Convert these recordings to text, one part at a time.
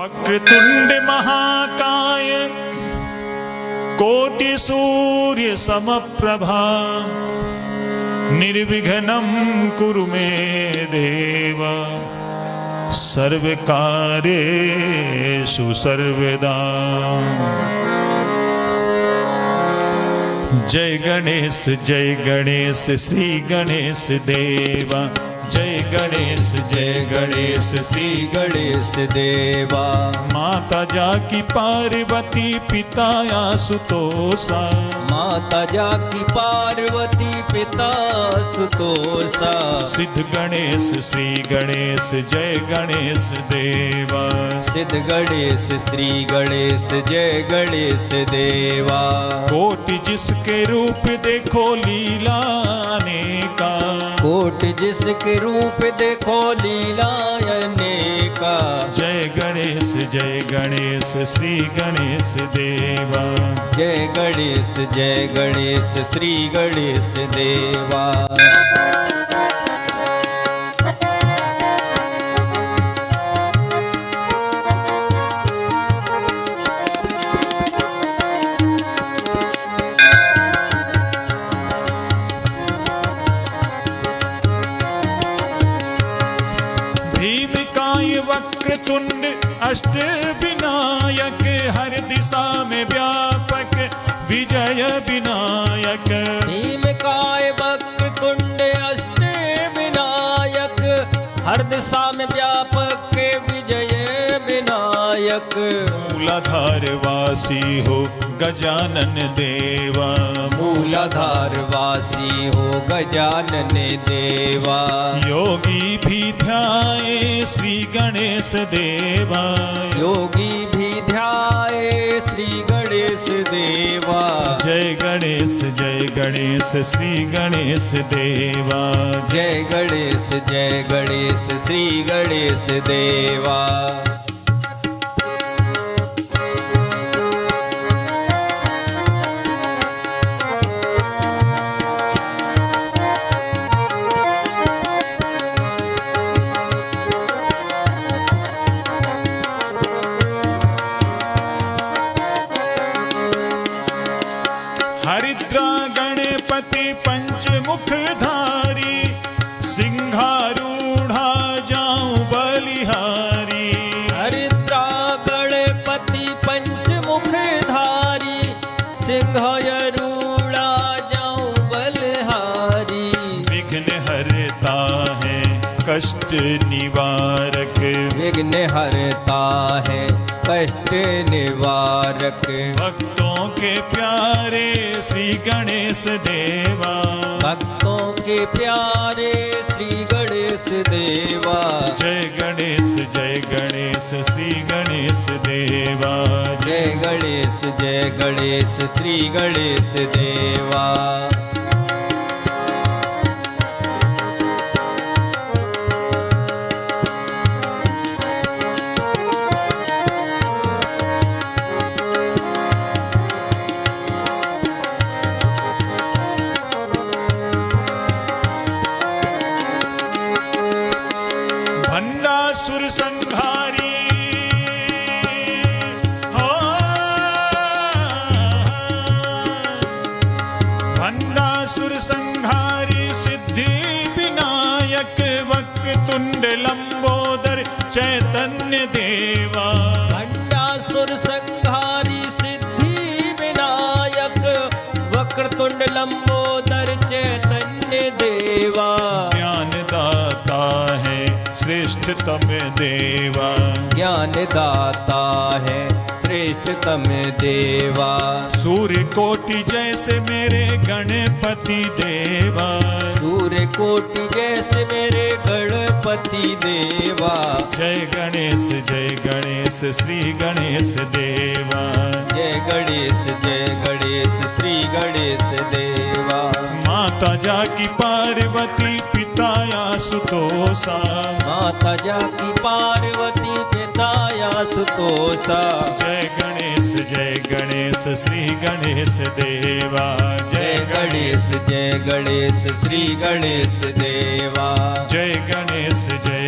वक्रतुंड महाकाय कोटि सूर्य समप्रभा निर्विघ्नं कुरु मे देव सर्वकार्येषु सर्वदा। जय गणेश श्री गणेश देवा। जय गणेश श्री गणेश देवा। माता जाकी पार्वती पिता आशुतोषा। माता जाकी पार्वती पिता आशुतोषा। सिद्ध गणेश श्री गणेश जय गणेश देवा। सिद्ध गणेश श्री गणेश जय गणेश देवा। कोटि जिसके रूप देखो लीला अनेका। कोटि जिसके रूप देखो लीला अनेका। जय गणेश श्री गणेश देवा। जय गणेश श्री गणेश देवा। भीमकाय वक्रतुंड अष्ट विनायक हर दिशा में व्यापक विजय विनायक। भीमकाय वक्रतुंड अष्ट विनायक हर दिशा में व्यापक विजय विनायक। मूलाधार वासी हो गजानन देवा। मूलाधार वासी हो गजानन देवा। योगी भी ध्याए श्री गणेश देवा। योगी भी ध्याए श्री गणेश देवा। जय गणेश श्री गणेश देवा। जय गणेश श्री गणेश देवा। हरिद्रा गणपति पंचमुखधारी सिंहारूढ़ा जाऊं बलिहारी। हरिद्रा गणपति पंचमुखधारी सिंहारूढ़ा जाऊं बलिहारी। विघ्न हरता है कष्ट निवारक। विघ्न हरता है कष्ट निवारक। भक्तों के प्यारे श्री गणेश देवा। भक्तों के प्यारे श्री गणेश देवा। जय गणेश श्री गणेश देवा। जय गणेश श्री गणेश देवा। भंडासुर संहारी हो। भंडासुर संहारी सिद्धि विनायक वक्रतुंड लंबोदर चैतन्य देवा। भंडासुर संहारी सिद्धि विनायक वक्रतुंड लंबोदर चैतन्य देवा। ज्ञान दाता है श्रेष्ठतम देवा। ज्ञान दाता है श्रेष्ठतम देवा। सूर्य कोटि जैसे मेरे गणपति देवा। सूर्य कोटि जैसे मेरे गणपति देवा। जय गणेश श्री गणेश देवा। जय गणेश श्री गणेश देवा। माता जाकी पार्वती पिता आशुतोषा। माता जाकी पार्वती पिता आशुतोषा। जय गणेश श्री गणेश देवा। जय गणेश श्री गणेश देवा। जय गणेश श्री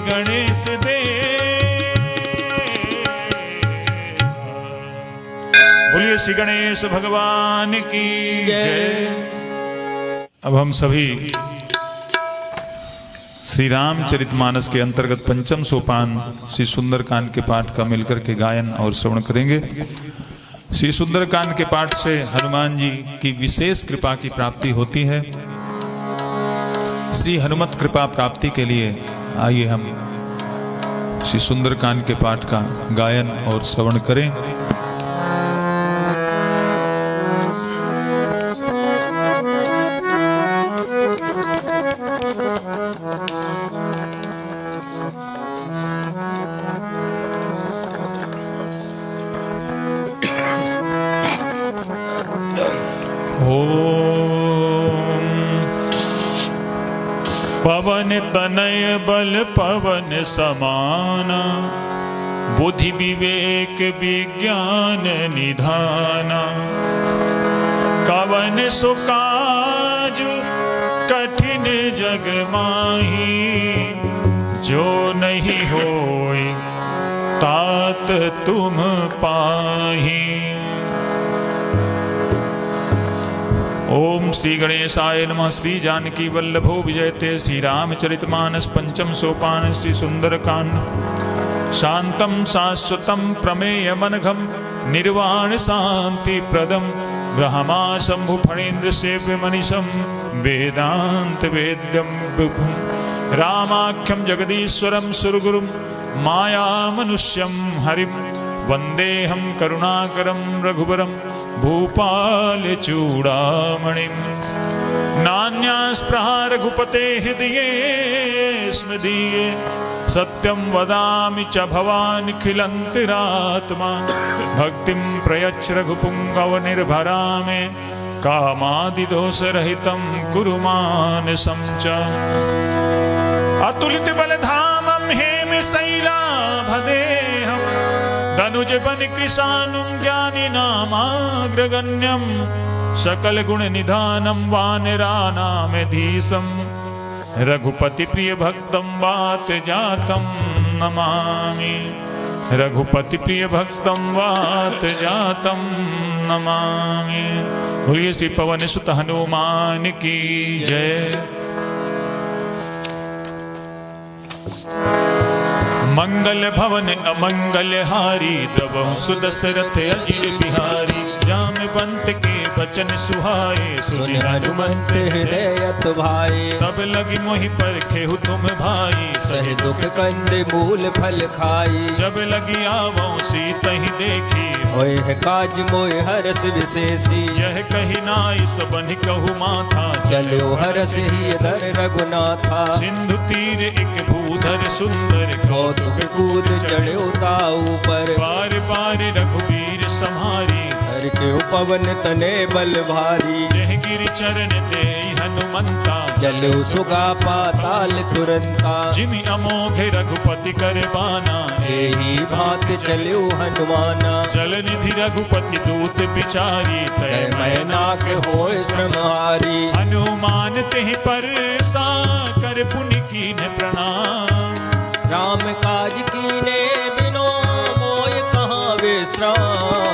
गणेश देवा। बोलिए श्री गणेश भगवान की जय। अब हम सभी श्री रामचरितमानस के अंतर्गत पंचम सोपान श्री सुंदरकांड के पाठ का मिलकर के गायन और श्रवण करेंगे। श्री सुंदरकांड के पाठ से हनुमान जी की विशेष कृपा की प्राप्ति होती है। श्री हनुमत कृपा प्राप्ति के लिए आइए हम श्री सुंदरकांड के पाठ का गायन और श्रवण करें। पवन तनय बल पवन समाना, बुद्धि विवेक विज्ञान निधाना। कवन सुकाज कठिन जग माही, जो नहीं होय तात तुम पाही। ओम श्री गणेशाय नमः। श्री जानकी वल्लभो विजयते। श्री रामचरितमानस पंचम सोपान श्री सुंदरकांड। शांतम शाश्वतम प्रमेयमनघम, निर्वाण शांति प्रदम, ब्रह्मा शंभु फणीन्द्र सेव्य मनीषम, वेदांत वेद्यम विभुम। रामाख्यम जगदीश्वरम सुरगुरुम, माया मनुष्यम हरिम, वंदेहम करुणाकरम रघुबरम, भूपाल चूड़ामणिम। नान्यास्पृहा रघुपते हृदये स्मदीये, सत्यं वदामि च भवान् खिलन्तिरात्मा। भक्तिं प्रयच्छ रघुपुङ्गव निर्भरा मे, कामादिदोषरहितं कुरु मानसं च। अतुलित बलधामं हेमशैलाभदेहं, धनुज बन कृशानुं ज्ञानी नामाग्रगण्यं। सकल गुण निधानं वानराणामेधीशं, रघुपति प्रिय भक्तं वात जातं नमामि। रघुपति प्रिय भक्तं वात जातं नमामि। बोलिए श्री पवन सुत हनुमान की जय। मंगल भवन अमंगल हारी, द्रवहु सुदशरथ अजिर बिहारी। जामवंत के बचन सुहाए, सुनि हनुमंत हृदय भाई। तब लगी मोहि परखेहु तुम भाई, सहि दुख कंद मूल फल खाई। जब लगी आवो सीतहि देखी, होय है काज मोय हरस विशेषी। यह कही नाई सबनि कहु माथा, चलो हरस ही धर रघुनाथा। सिंधु तीर एक भूधर सुंदर, कौतुक कूद चढ़ो ताऊ पर। बार बार रघुवीर सम्हारी, हर के पवन तने बल भारी। जह गिरि चरण दे हनुमंता, चलो सुगा पाताल तुरंता। जिमि अमोघ रघुपति कर बाना, एही भांत चलो हनुमाना। जल निधि रघुपति दूत बिचारी, तय मैनाक होय श्रमहारी। हनुमान तेहि पर सा कर पुनि कीन्ह प्रणाम। राम काज कीने बिनो मोय कहाँ विश्राम।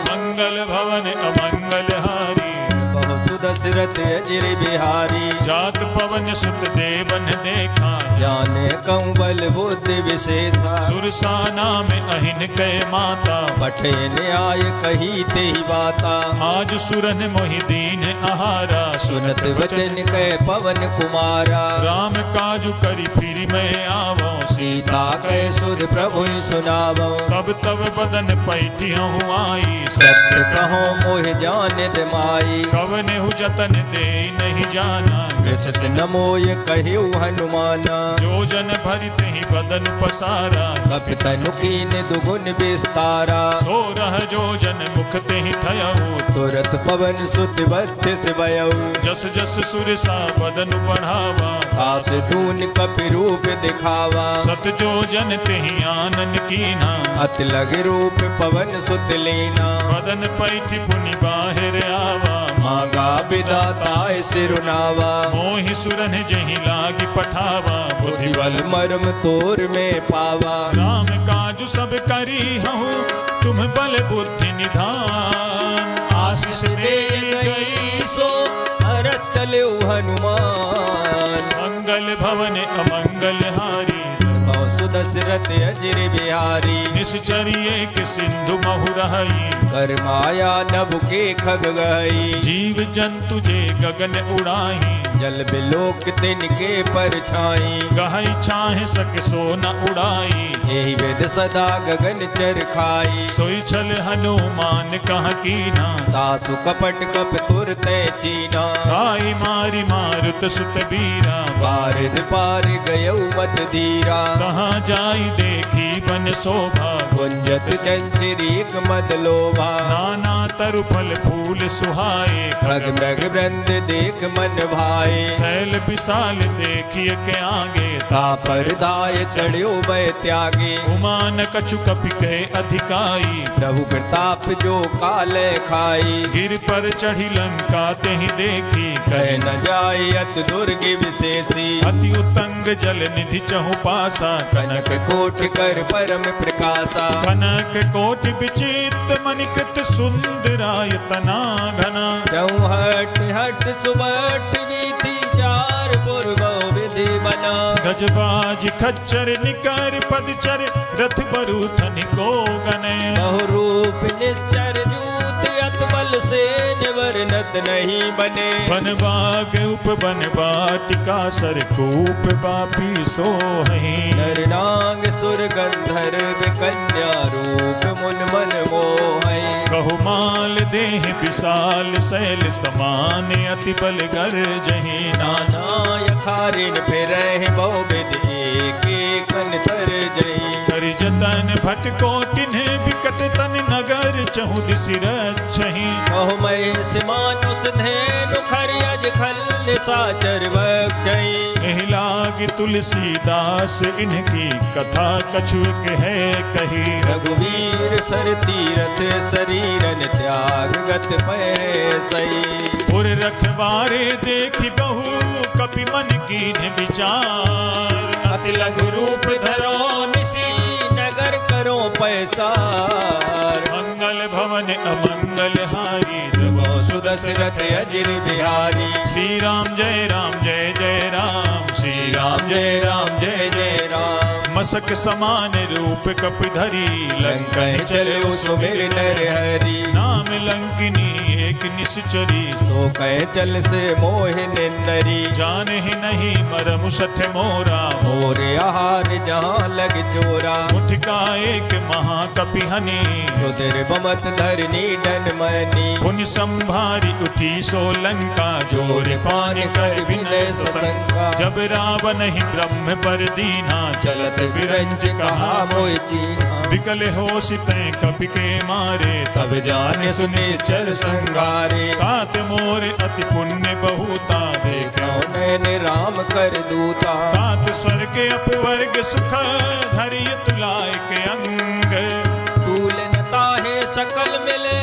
मंगल भवन अमंगल हारी, बहु सुदशरथ अजिर बिहारी। जात पवन सुत देवन देखा, जाने कंवल बुद्धि विशेषा। सुरसाना में अहिन कै माता, पठे न्याय कही तेहि बाता। आज सुरन मोहि दीन आहारा, सुनत वचन कै पवन कुमारा। राम काजु करि फिर मैं आवो, सीता कै सुध प्रभु सुनावो। तब तब बदन पैठियहु आई, सत्य कहो मोह जान माई। कवनेहु जतन दे नहीं जाना, कृष्ण न मोय कहिउ हनुमाना। जो जन भरित ही बदन पसारा, कपितनु कीन दुगुन विस्तारा। सो रह जो जन मुख ते ही थयऊ, तुरत पवन सुत बत्तीस भयउ। जस जस सुरसा बदन बढ़ावा, आस धून कपि रूप दिखावा। सत जो जन ते ही आनन कीना, अत लग रूप पवन सुत लीना। बदन पैठ पुनि बाहिर आवा, मांगा विदाताय सिरुनावा मोहि सुरन जहि लागी पठावा बुद्धि बल बुद्धिबल मर्म तोर में पावा राम काजु सब करी हूँ तुम बल बुद्धि निधान आशीष दे गई सो हरत चले हनुमान मंगल भवन अमंगल हारी दशरथ अजर बिहारी निश्चर्य के सिंधु महुरहई कर माया नभ के खग गई जीव जंतु जे गगन उड़ाही जल बिलोक तिनके पर छाई गहई छाहे सक सो न उड़ाई यही वेद सदा गगन चर खाई सोई छल हनुमान कह कीना तासु कपट कप तुरते चीना आई मारी मारुत सुत बीरा पारिद पार गयौ मत धीरा कहाँ जाई देखी बन शोभा गुंजत चंचरीक मद लोभा नाना तरु फल फूल सुहाए खग मृग वृंद देख मन भाए शैल विशाल देखिए के आगे तापर दाय चढ़्यो बै त्यागे उमान कछु कपि के अधिकाई प्रभु प्रताप जो काल खाई गिर पर चढ़ी लंका ते ही देखी कह न जाय अत दुर्ग विशेषी अति उतंग जल निधि चहु पासा कनक कोट कर परम प्रकाशा कनक कोटि विचित्र मणिकृत सुंदरायतना घना चौहट हट सुबट विधि चार पूर्व विधि बना गजबाज खच्चर निकर पदचर रथ बरूथन को गने बहुरूप निश्चर जूत अत बल से निवर्णत नहीं बने वन बाग उप वन बाटिका सरकूप बापी सोहि नरनांग सुर गंधर्व कन्या रूप मुन मन मोहै कहु माल देह विशाल शैल समान अति बल गर जही नाना नाना यखारिन फिर बहु विधि एक तर जई करि जतन भटको तिन्ह विकट तन नगर चहु दिसि रक्षहि बहु महेश मानुष धेनु खरियज खल साचर बक्षई एहि लाग तुलसीदास इनकी कथा कछुक है कही रघुवीर सर तीरथ शरीरन त्याग गत पैसई पुर रखवारे देखि बहु कपि मन कीन्ह विचार अति लघु रूप धरो निशी नगर करो पैसार मंगल भवन अमंगल हारी सुदशरथ अजिर बिहारी श्री राम जय जय राम श्री राम जय जय राम मसक समान रूप कप धरी लंका चले सुमिर नर हरि नाम लंकिनी एक निश्चरी सो कह चल से मोह निंदरी जान ही नहीं मरम सठ मोरा मोर आहार जहाँ लग चोरा मुठका एक महाकपि हनी रुद्र बमत धरनी डन मनी पुन संभारी उठी सो लंका जोर पान कर विनय सशंका जब रावण ही ब्रह्म पर दीना चलत बिरंज कहा मोह चीना विकल हो सिते कपि के मारे तब जाने सुने चर संगारे तात मोर अति पुण्य बहुता देख नैन राम कर दूता तात स्वर्ग अपवर्ग सुख धरिय तुलाय के अंग तूलनता है सकल मिले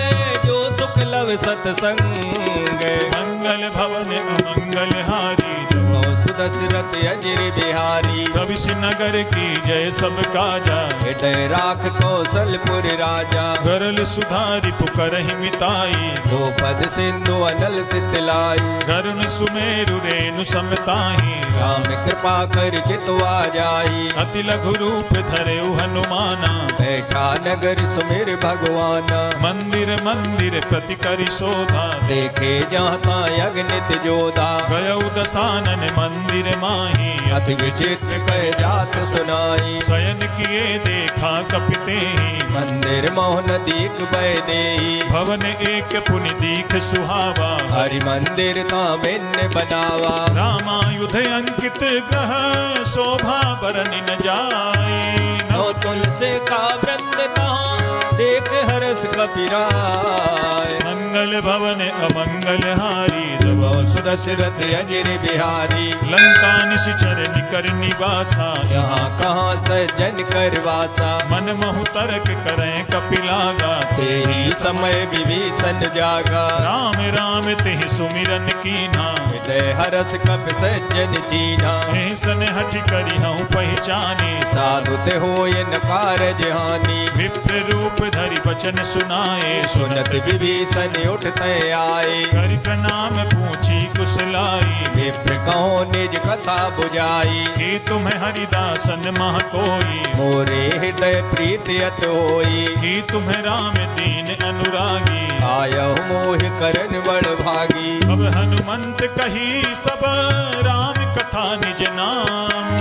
जो सुख लव सतसंग मंगल भवन अमंगल हारी सुदशरथ अजिर बिहारी रवि नगर की जय सब काजा हृदय राख कौशलपुर राजा गरल सुधारी पुकरहि मिताई द्रौपद सिंधु अनल सितलाई गरुण सुमेरु रेणु समताही राम कृपा कर जितवा जाई अति लघु रूप धरे हनुमाना बैठा नगर सुमिर भगवाना मंदिर मंदिर प्रति करि शोधा देखे जाता अग्नित जोधा गयौ दसानन मंदिर माही अति विचित्र कह जात सुनाई शयन किए देखा कपिते मंदिर मोहन दीक बह देई भवन एक पुनि दीख सुहावा हरि मंदिर ता भिन्न बनावा रामायुध अंकित ग्रह शोभा बरन न जाए नौ तुलसी का वृंद कहाँ देख हरस कपिराय। मंगल भवन अमंगल हारी जब सुदशरथ अजिर बिहारी। लंका निश्चर निकर निवासा यहाँ कहाँ सज्जन कर वासा। मन महु तर्क करें कपिलागा ते ही समय विभीषण जागा। राम राम तेहि सुमिरन कीना हृदय हरस कपि सज्जन चीना। सन हठ करी हूँ पहचाने साधु ते होय न कारज हानि। विप्र रूप धरि वचन सुनाए सुनत विभीषण उठते आए। कर प्रणाम पूछी कुशलाई विप्र कहो निज कथा बुझाई। हे तुम्हें हरिदासन मह कोई मोरे हृदय प्रीति अत होई। हे तुम्हें राम दीन अनुरागी आयहु मोहि करन बड़ भागी। अब हनुमंत कही सब राम कथा निज नाम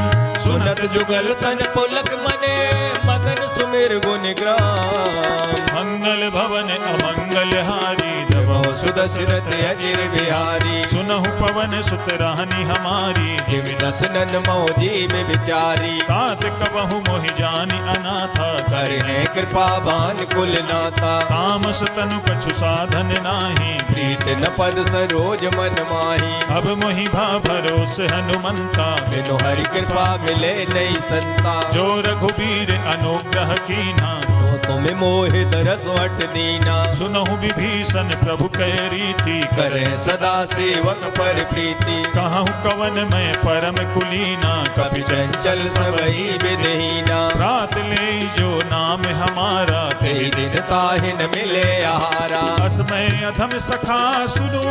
सुनत जुगल तन पुलक मने मगन सुमिर गुण ग्राम। मंगल भवन अमंगल हारी जब सुदशरथ अजिर बिहारी। सुनहु पवन सुत रानी हमारी जिम दसनन मौजी में विचारी। तात कबहु मोहि जानी अनाथा करने कृपा बान कुल नाता। तामस तनु कछु साधन नाही प्रीत न पद सरोज मन माही। अब मोहि भा भरोस हनुमंता बिनु हरि कृपा मिले नहीं संता। जो रघुबीर अनुग्रह कीना तो तुम्हें मोहि दरस वट दीना। सुनहु विभीषण प्रभु कै रीति करे सदा सेवक पर प्रीति। कहूँ कवन में परम कुलीना कपि चंचल सबई विधहीना। रात ले जो नाम हमारा ते दिन ताहि न मिले आहारा। असमय अधम सखा सुनो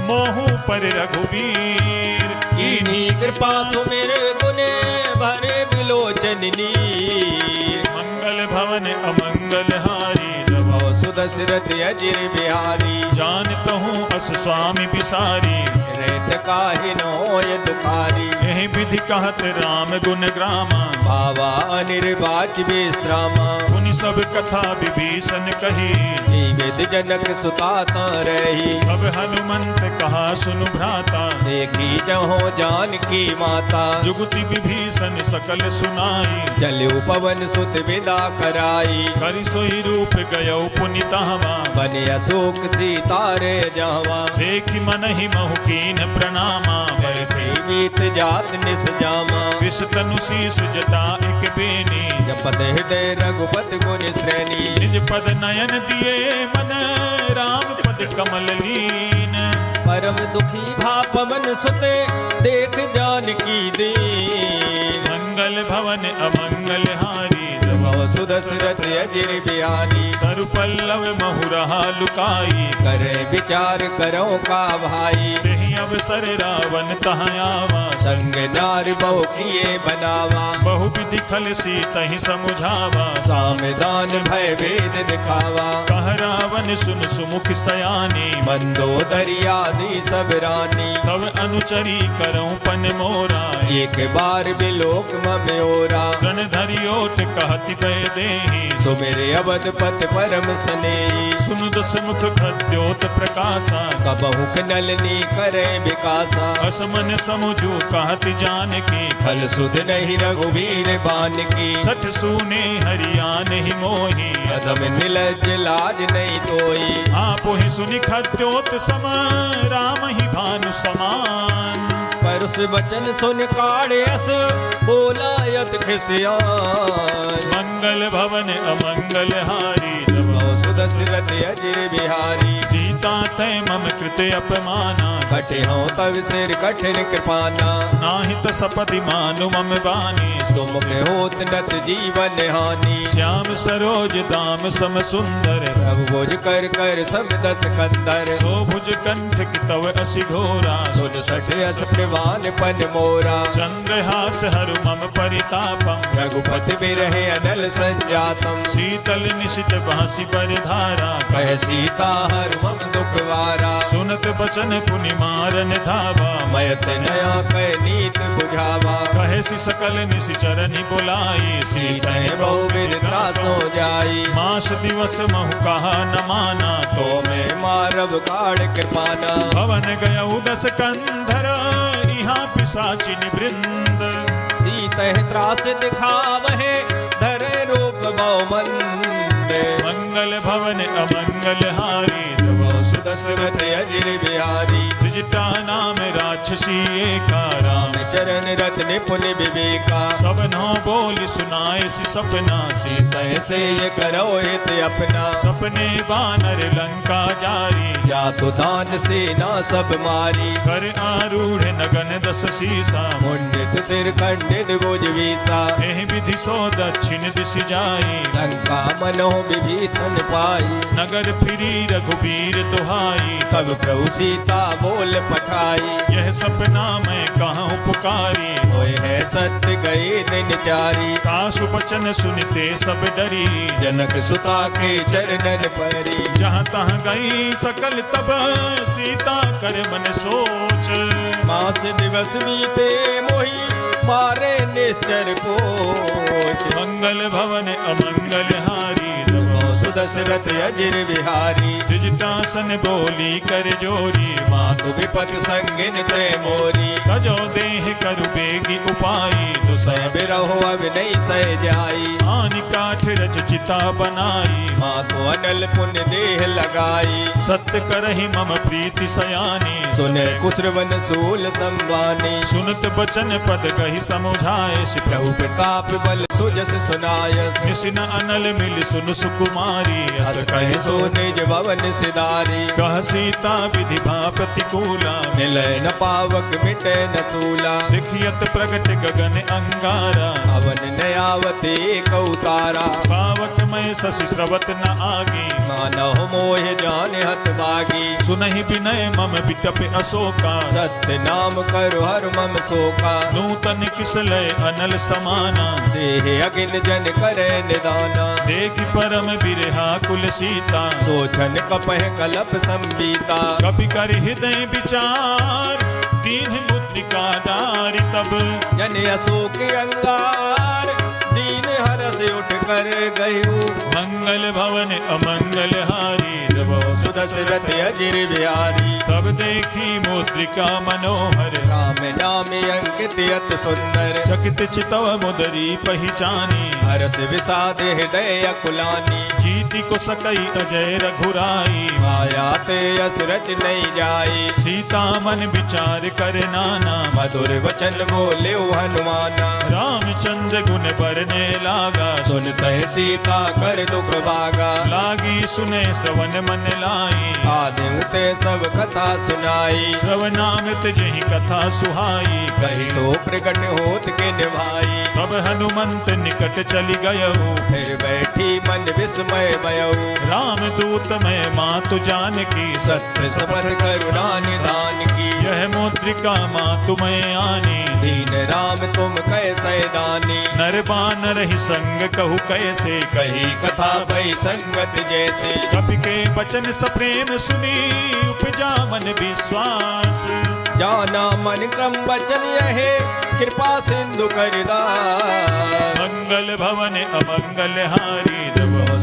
मोहु पर रघुवीर कीन्ही कृपा सुमिर गुने भरे बिलोचन नीर। मंगल भवन अमंगल हारी जब सुदशरथ अजिर बिहारी। जानत हूँ अस स्वामी बिसारी रेत काहि न होय दुखारी। यही विधि कहत राम गुण ग्रामा भावा अनिर्वाच विश्रामा। उन सब कथा विभीषण कही जीवित जनक सुताता रही। अब हनुमंत कहा सुनु भ्राता देखी जहो जानकी माता। जुगति विभीषण सकल सुनाई चलु पवन सुत विदा कराई। करि सोई रूप गयो पुनितावा बने अशोक सीतारे जावा। देखि मन ही महु कीन प्रणामा बीत जात निस जामा। विष तनु शीस जटा एक बेनी जपत हृदय रघुपति गुण श्रेणी। निज पद नयन दिए मन राम पद कमल लीन परम दुखी भा पवन सुते देख जानकी दीन। मंगल भवन अमंगल हारी जब सुदशरथ अजिर बिहारी। तरु पल्लव महु रहा लुकाई करे विचार करो का भाई। तेहि अवसर रावण तहाँ आवा संग नार बहु किए बनावा। बहु विधि खल सी तहि समुझावा सामदान भय भेद दिखावा। कह रावण सुन सुमुख सयानी मंदोदरी आदि सब रानी। तब अनुचरी करऊं पन मोरा एक बार बिलोक मम्योरा। गण धरियोट कहति पै देहि सुमेरे अवध पथ परम स्नेही। सुनु दस मुख खद्योत प्रकाशा कबहु नलनी करे विकासा। असमन समुझू कहति जानकी फल सुध नहीं रघुवीर बान की। सठ सूने हरियान ही मोही कदम निलज लाज नहीं तोई। आप ही सुनि खद्योत सम राम ही भानु समान परुष वचन सुन काढ़े अस बोला यत खिसियान। मंगल भवन अमंगल हारी जब सुदशरथ अजिर बिहारी। सीता तय मम कृते अपमाना कटे हो तव सिर कठिन कृपाना। नाहित सपदि मानु मम बानी सुमुख होत नत जीवन हानि। श्याम सरोज दाम सम सुंदर प्रभु भुज कर कर सब दस कंदर। सोभुज कंठ की तव असि घोरा सुन सठ अस प्रवान पन मोरा। चंद्रहास हरु मम परितापम रघुपति बिरहे अनल संजातम। शीतल निशित बांसी परिधारा कह सीता हर मम दुखवारा। सुनत बचन पुनि मारन धावा मयत नया कह नीत बुझावा। कहे सि सकल निशिचरनि बुलाई सीते बहु विरता सो जाई। मास दिवस महु कहा न माना तो मैं मारब काढ़ कृपाना। भवन गयउ दस कंधर यहाँ पिशाचिन वृंद सीते त्रास दिखावहे धरे रूप बहु मंद। मंगल मंगल भवन अमंगल हारी तब सुदशरथ अजिर बिहारी त्रिजटा नाम राक्षसी एका राम चरण रथ निपुण विवेका सब नौ बोल सुनाए सी सपना से तैसे ये करो हित अपना सपने बानर लंका जारी या तो दान सेना सब मारी कर आरूढ़ नगन दस सीसा मुंडित सिर खंडित भुज वीसा एह विधि सो दक्षिण दिश जाई लंका मनो विभीषण पाई नगर फिरी रघुबीर दुहाई तब प्रभु सीता बोल पठाई यह सपना मैं कहाँ पुकारी होए है सत्य गए दिन चारी काशु बचन सुनते सब डरी जनक सुता के चरणन परी जहाँ तहाँ गई सकल तब सीता कर मन सोच मास दिवस बीते मोही मारे निश्चर कोच मंगल भवन अमंगल हारी सुदशरथ अजिर बिहारी द्विजटासन बोली कर जोरी मातु विपत संगिन ते मोरी तजो देह करु बेगी उपाई तो सह बिरहो अब नहीं सह जाई आनि काठ रच चिता बनाई मातु अनल पुण्य देह लगाई सत्य करहि मम प्रीति सयानी सुने कुशवन सूल संवानी सुनत बचन पद कही समुझाए प्रभु प्रताप बल सुजस सुनाय निसिन अनल मिल सुन सुकुमारी हस कहे सो निज भवन सिधारी कह सीता विधि भा प्रतिकूला मिले न पावक मिटे न सूला देखियत प्रगट गगन अंगारा अवन नयावते कौतारा पावक में शशि स्रवत न आगी मानव मोह जान हत मागी सुनहि विनय मम बिटप अशोका सत्य नाम करो हर मम शोका नूतन किसलय अनल समाना देह अगिन जन करे निदाना देख परम बिरहा कुल सीता सोचन कपह कलप संबीता कपि कर हृदय विचार दीन मुद्रिका डारी तब जन अशोक अंगार दीन हरस उठ कर गयु मंगल भवन अमंगल हारी सुदशरथ अजिर बिहारी तब देखी मुद्रिका मनोहर राम नाम अंकित अत सुंदर चकित चितव मुदरी पहचानी हरस विषाद हृदय अकुलानी जीति को सकई अजय रघुराई माया ते असरज नहीं जाई सीता मन विचार कर नाना मधुर वचन बोले हनुमाना रामचंद्र गुण बरने लागा सुन तह सीता कर दुख भागा लागी सुने श्रवण मन लाई आदि उते सब कथा सुनाई श्रवणामृत जही कथा सुहाई कही सो प्रकट होत के निभाई तब हनुमंत निकट चली गयऊ फिर बैठी मन विस्मय भयऊ राम दूत में मातु जानकी सत्य सबर करुणा निधान की यह मुद्रिका मातु में आनी दीन राम तुम कैसे दानी नर बानर ही संग कहू कैसे कही कथा भई संगत जैसे कपि के वचन सप्रेम सुनी उपजा मन विश्वास जाना मन क्रम वचन यहे कृपा सिंधु करदा मंगल भवन अमंगल हारी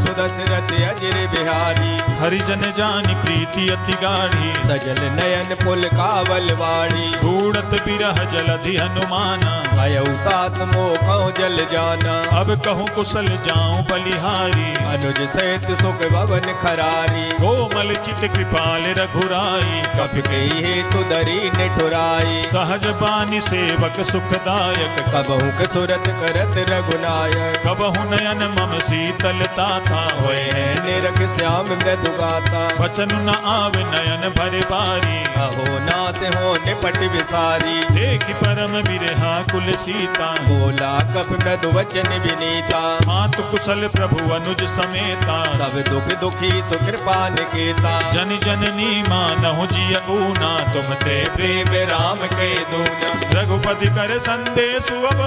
सुदशरथ अजिर बिहारी हरिजन जानी प्रीति अति गाढ़ी सजल नयन पुल कावल वाड़ी ढूढ़त बिरह जलधि हनुमाना भयउतात मोखौ जल जाना अब कहूँ कुशल जाऊं बलिहारी अनुज सहित सुख भवन खरारी कोमल चित कृपाल रघुराई कपि कही हेतु दरी निठुराई सहज बानी सेवक सुखदायक कबहु कसुरत करत रघुनायक कबहु नयन मम शीतलता था होए है निरख श्याम मृदु गाता वचन न आवे नयन भरे बारी अहो नाथ हो निपट विसारी देख परम बिरहा कुल सीता बोला कप मृदु वचन विनीता मातु कुशल प्रभु अनुज समेता सब दुख दुखी सुकृपा निकेता जन जननी मानहु जिय ऊना तुम ते प्रेम राम के दूना रघुपति कर संदेश अब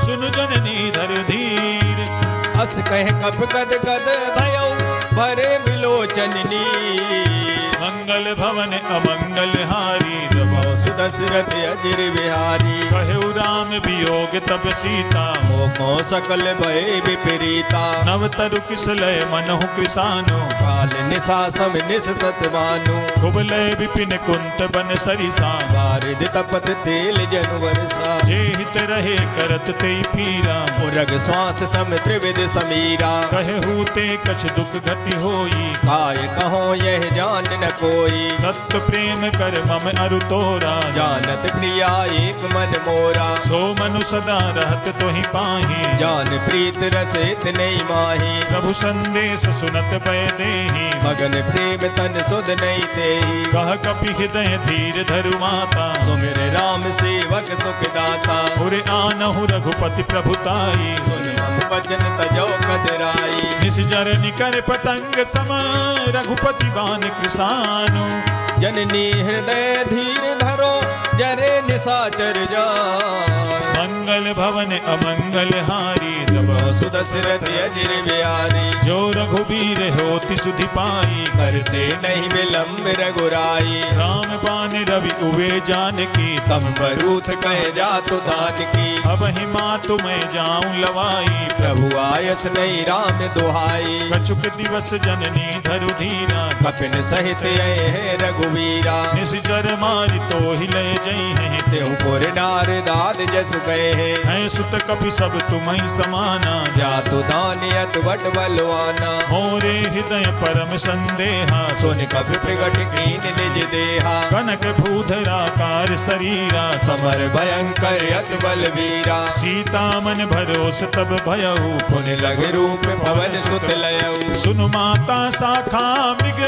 सुन जननी धर धीर अस कह कप गद गद भयो भरे बिलोचन नीर मंगल भवन अमंगल हारी प्रभु सुदशरथ अजिर बिहारी। कहु राम वियोग तब सीता, मोको सकल भय विपरीता। नव तरु किसलय मनहु कृसानु, काल निशा सम निस सतवानु। कुबलय विपिन कुंत बन सरिसा, बारिद तपत तेल जन वर्षा। जे हित रहे करत ते पीरा, उरग श्वास सम त्रिविध समीरा। कहु ते कछ दुख घटि होई, काय कहो यह जान न कोई। तत्व प्रेम कर मम अरु तोरा, जानत प्रिया एक मन मोरा। सो मनु सदा रहत तोहि पाहि, जान प्रीत रसित नहीं माही। प्रभु संदेश सुनत पय देहि, मगन प्रेम तन सुध नहीं तेहि। कह कपि हृदय धीर धरु माता, सुमिर राम सेवक सुख दाता। उरे आनहु रघुपति प्रभुताई, सुनि हम वचन तजो कदराई। निस जर निकर पतंग सम, रघुपति बान कृसानु। जननी हृदय धीर धरो, जरे निशाचर जान। मंगल भवन अमंगल हारी, तब सुदशरथ अजिर बिहारी। जो रघुबीर होति सुधि पाई, करते नहीं विलम्ब रघुराई। राम बान रवि उवे जानकी, तम बरूथ कह जातु दान की। अब ही मातु मैं जाऊं लवाई, प्रभु आयस नहीं राम दुहाई। कछुक दिवस जननी धरु धीरा, कपिन सहित आए है रघुवीरा। निश्चर मारि तो ही ले जई हैं, तेहु पुर नार दाद जस गए है सुत कपि सब तुम्हि समाना। जातु दानियत बट बलवाना। मोरे हृदय परम संदेहा, सुन कपि प्रगट कीन निज देहा। कनक भूधराकार शरीरा, समर भयंकर अत बलवीरा। सीता मन भरोस तब भयउ, पुन लग रूप पवन सुत लयऊ। सुनु माता शाखा मृग,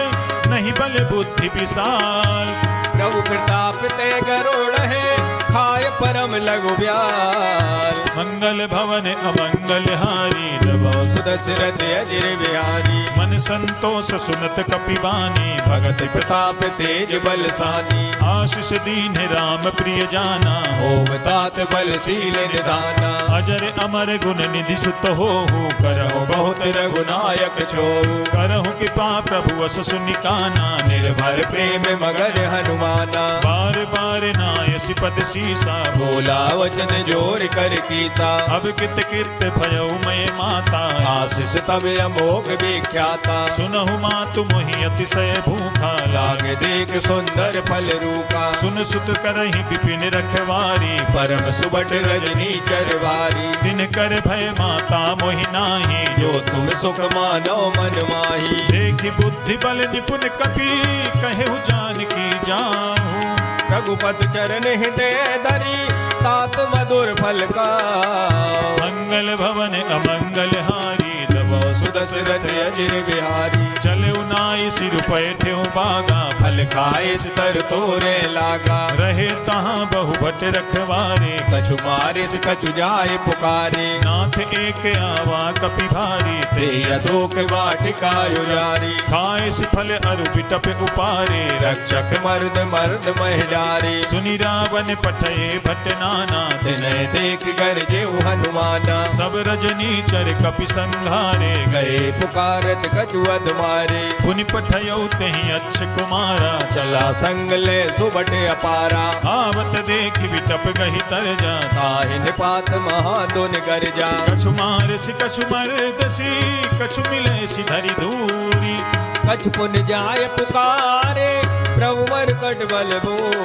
नहीं बल बुद्धि विशाल। प्रभु प्रताप ते गरुड़ है, खाय परम लघु ब्याल। मंगल भवन अमंगल हारी, तब सुदशरथ अजिर बिहारी। मन संतोष सुनत कपिवानी, भगत प्रताप तेज बलसानी। आशीष दीन राम प्रिय जाना, ओम तात बलशील निदाना। अजर अमर गुण निधि सुत होहु, करहु बहुत रघुनायक छोहु। करहु कृपा प्रभु अस सुनिकाना, निर्भर प्रेम मगर हनुमाना। बार बार नायसि पद सीसा, बोला वचन जोर कर कीता। अब कित कित भयउ मैं माता, आशीष तब अमोघ विख्याता। सुनहु मातु मोहि अतिशय भूखा, लाग देख सुंदर फल रूपा। सुन सुत करहि विपिन रखवारी, परम सुबट रजनी चरवारी। दिन कर भय माता मोहि नाही, जो तुम सुख मानो मन माही। देखि बुद्धि बल निपुण कपि, कहु जानकी जाहु। रघुपत चरण हृदय धरी, तात मधुर फल का। मंगल भवन अमंगल हारी, तब सुदशरथ अजिर बिहारी। चले नाई सिर पैठ्यु बागा, फल खाए तर तोरे लागा। रहे तहाँ बहु भट रखवारे, कछु मारिस कछु जाए पुकारे। नाथ एक आवा कपि भारी, ते अशोक वाटिका युजारी। खाए फल अरु बिटप उपारे, रक्षक मर्द मर्द महिडारी। सुनि रावण पठये भट नाना, तिनय देख गरजे हनुमाना। सब रजनी चर कपि संघारे, गए पुकारत कछु अध मारे। पुनि पठयौ तेहि अच्छ कुमारा, चला संग ले सुबट अपारा। आवत देख बिटप गहि तरजा, ताहि निपात महादुन गरजा। कछु मारसि कछु मरदसी, कछु मिलसि धरि धूरी। कछु पुन जाय पुकारे, प्रभु मरकट बल बोल।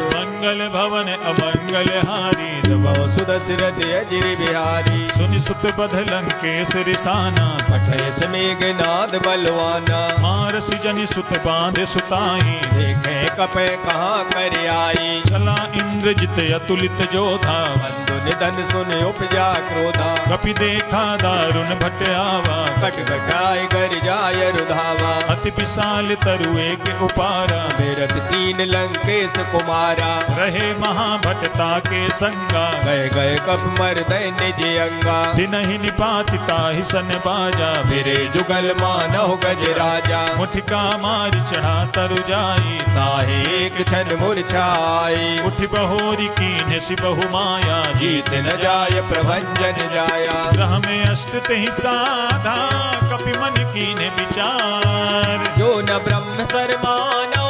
मंगल भवन अमंगल हारी, तब सुदशरथ अजिर बिहारी। सुनि सुत बध लंकेश रिसाना, पठय मेघनाद बलवाना। मारसि जनि सुत बांधे सुताई, देखे कपे कहाँ कर आई। चला इंद्रजित अतुलित जोधा, बंधु निधन सुन उपजा क्रोधा। कपि देखा दारुण भट आवा, कट कटाय कर जाय रुधावा। अति विशाल तरु एक उपारा, मेरठ तीन लंकेश कुमारा। रहे महाभटता के संगा, गए गए कप मर्दय निज अंगा। दिनहि निपाति ताहि सन बाजा, फिरे जुगल मानव गज राजा। मुठिका मारि चढ़ा तरु जाई, ताहे एक क्षण मूर्छाई। उठ बहोरी कीन्ह सि बहु माया, जीत न जाय प्रभंजन जाया। ग्रह में अष्ट तेहि साधा, कपि मन कीन्ह विचार। जो न ब्रह्म सर मानो,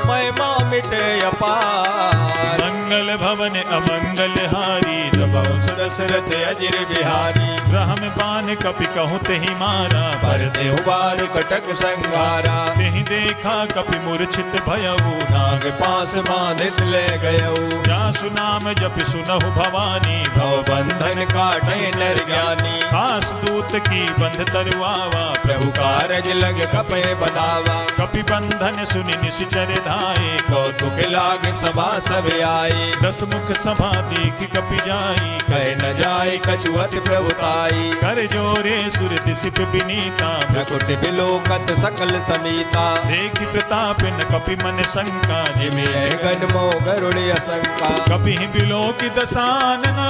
महिमा मिटे अपार। मंगल भवन अमंगल हारी प्रभु सुदशरथ अजिर बिहारी। ग्रह में बान कपि कहूँ तेहि मारा पर देहु बार कटक संगारा। तेहि देखा कपि मूर्छित भयऊ नाग पास बांधिस ले गयऊ। जासु नाम जपि सुनहु भवानी भव बंधन काटे नर ज्ञानी। खास दूत की बंध तरुआवा प्रभु कारज लग कपे बनावा। कपि बंधन सुनि निश्चर धाये कौतुक लाग सभा सब आई। 10 मुख सभा देख कपि जाई कह न जाय कछुअत प्रभुताई। कर जोरे सुर दिसिप बिनीता प्रकुट बिलोकत सकल समीता। देखि प्रताप न कपि मन शंका जिमे गण मो गरुड़ असंका। कपि बिलोकि दसानन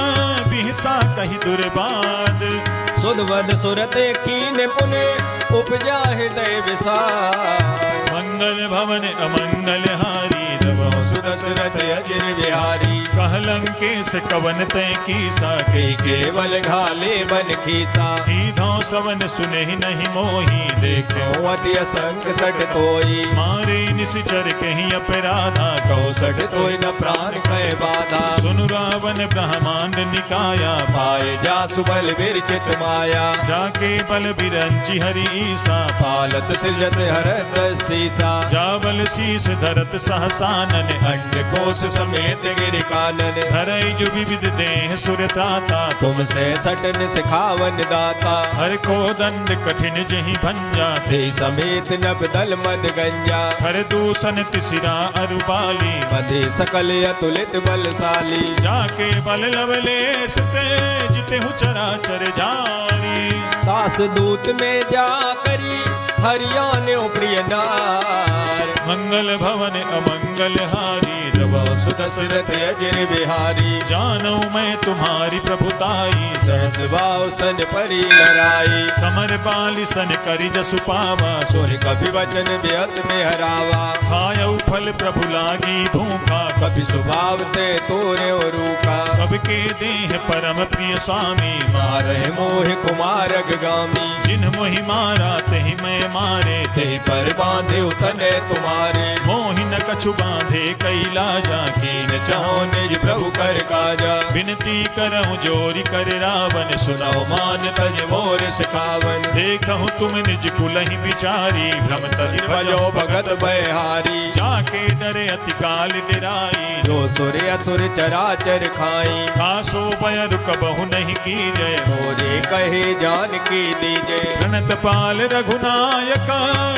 बिहसा कहि दुर्बाद सुधवद सुरते कीन पुने उपजा हृदय विसार। मंगल भवन अमंगल हारी सुदशरथ अजिर बिहारी। कहलंकेश कवन तय कीसा के केवल घाले बन खीसा। कीधौ श्रवण सुने नहीं मोही देखे अति असंग सट तोई। मारे निश्चर कहीं अपराधा कौसठ तोय न प्राण कह बाधा। सुनु रावण ब्रह्मांड निकाया पाए जा सुबल विरचित माया। जाके बल बिरंची हरि ईसा पालत सृजत हरत सीसा। जावल शीस धरत सहसानन अंड कोश समेत गिर कानन। धरई जो विविध देह सुरताता तुमसे सटन सिखावन दाता। हर को दंड कठिन जहि भंजा ते समेत नभ दल मद गंजा। हर दूषण तिसिरा अरुबाली मधे सकल अतुलित बलशाली। जाके बल लवलेश ते जितेहु चराचर जारी। दास दूत में जा करी हरियाणे प्रिय नार। मंगल भवन अमंगल हारी सुदशरथ अजिर बिहारी। जानू मैं तुम्हारी प्रभुताई सहस भाव सन परी लड़ाई। समर बाली सन करी जसु पावा सुन कभी वचन बेअत में हरावा। खायऊ फल प्रभु लागी भूखा कभी स्वभाव ते तोरे रूखा। सबके देह परम प्रिय स्वामी मारे मोह कुमार गामी। जिन मोहि मारा तेहि मैं मारे ते पर बांधे उतने तुम्हारे। मोहि न कछु बांधे कैला जाकीन चाहो निज प्रभु कर काजा। विनती करहु जोरी कर रावण सुनाओ मान तज मोर सिखावन। देखहु तुम निज कुलहि बिचारी भ्रम तज भजो भगत बहारी। जाके डरे अति काल डराई जो सुर असुर चराचर खाई। खासो भय रुक बहु नहीं की जय मोरे कहे जान की दीजे। प्रणत पाल रघुनायक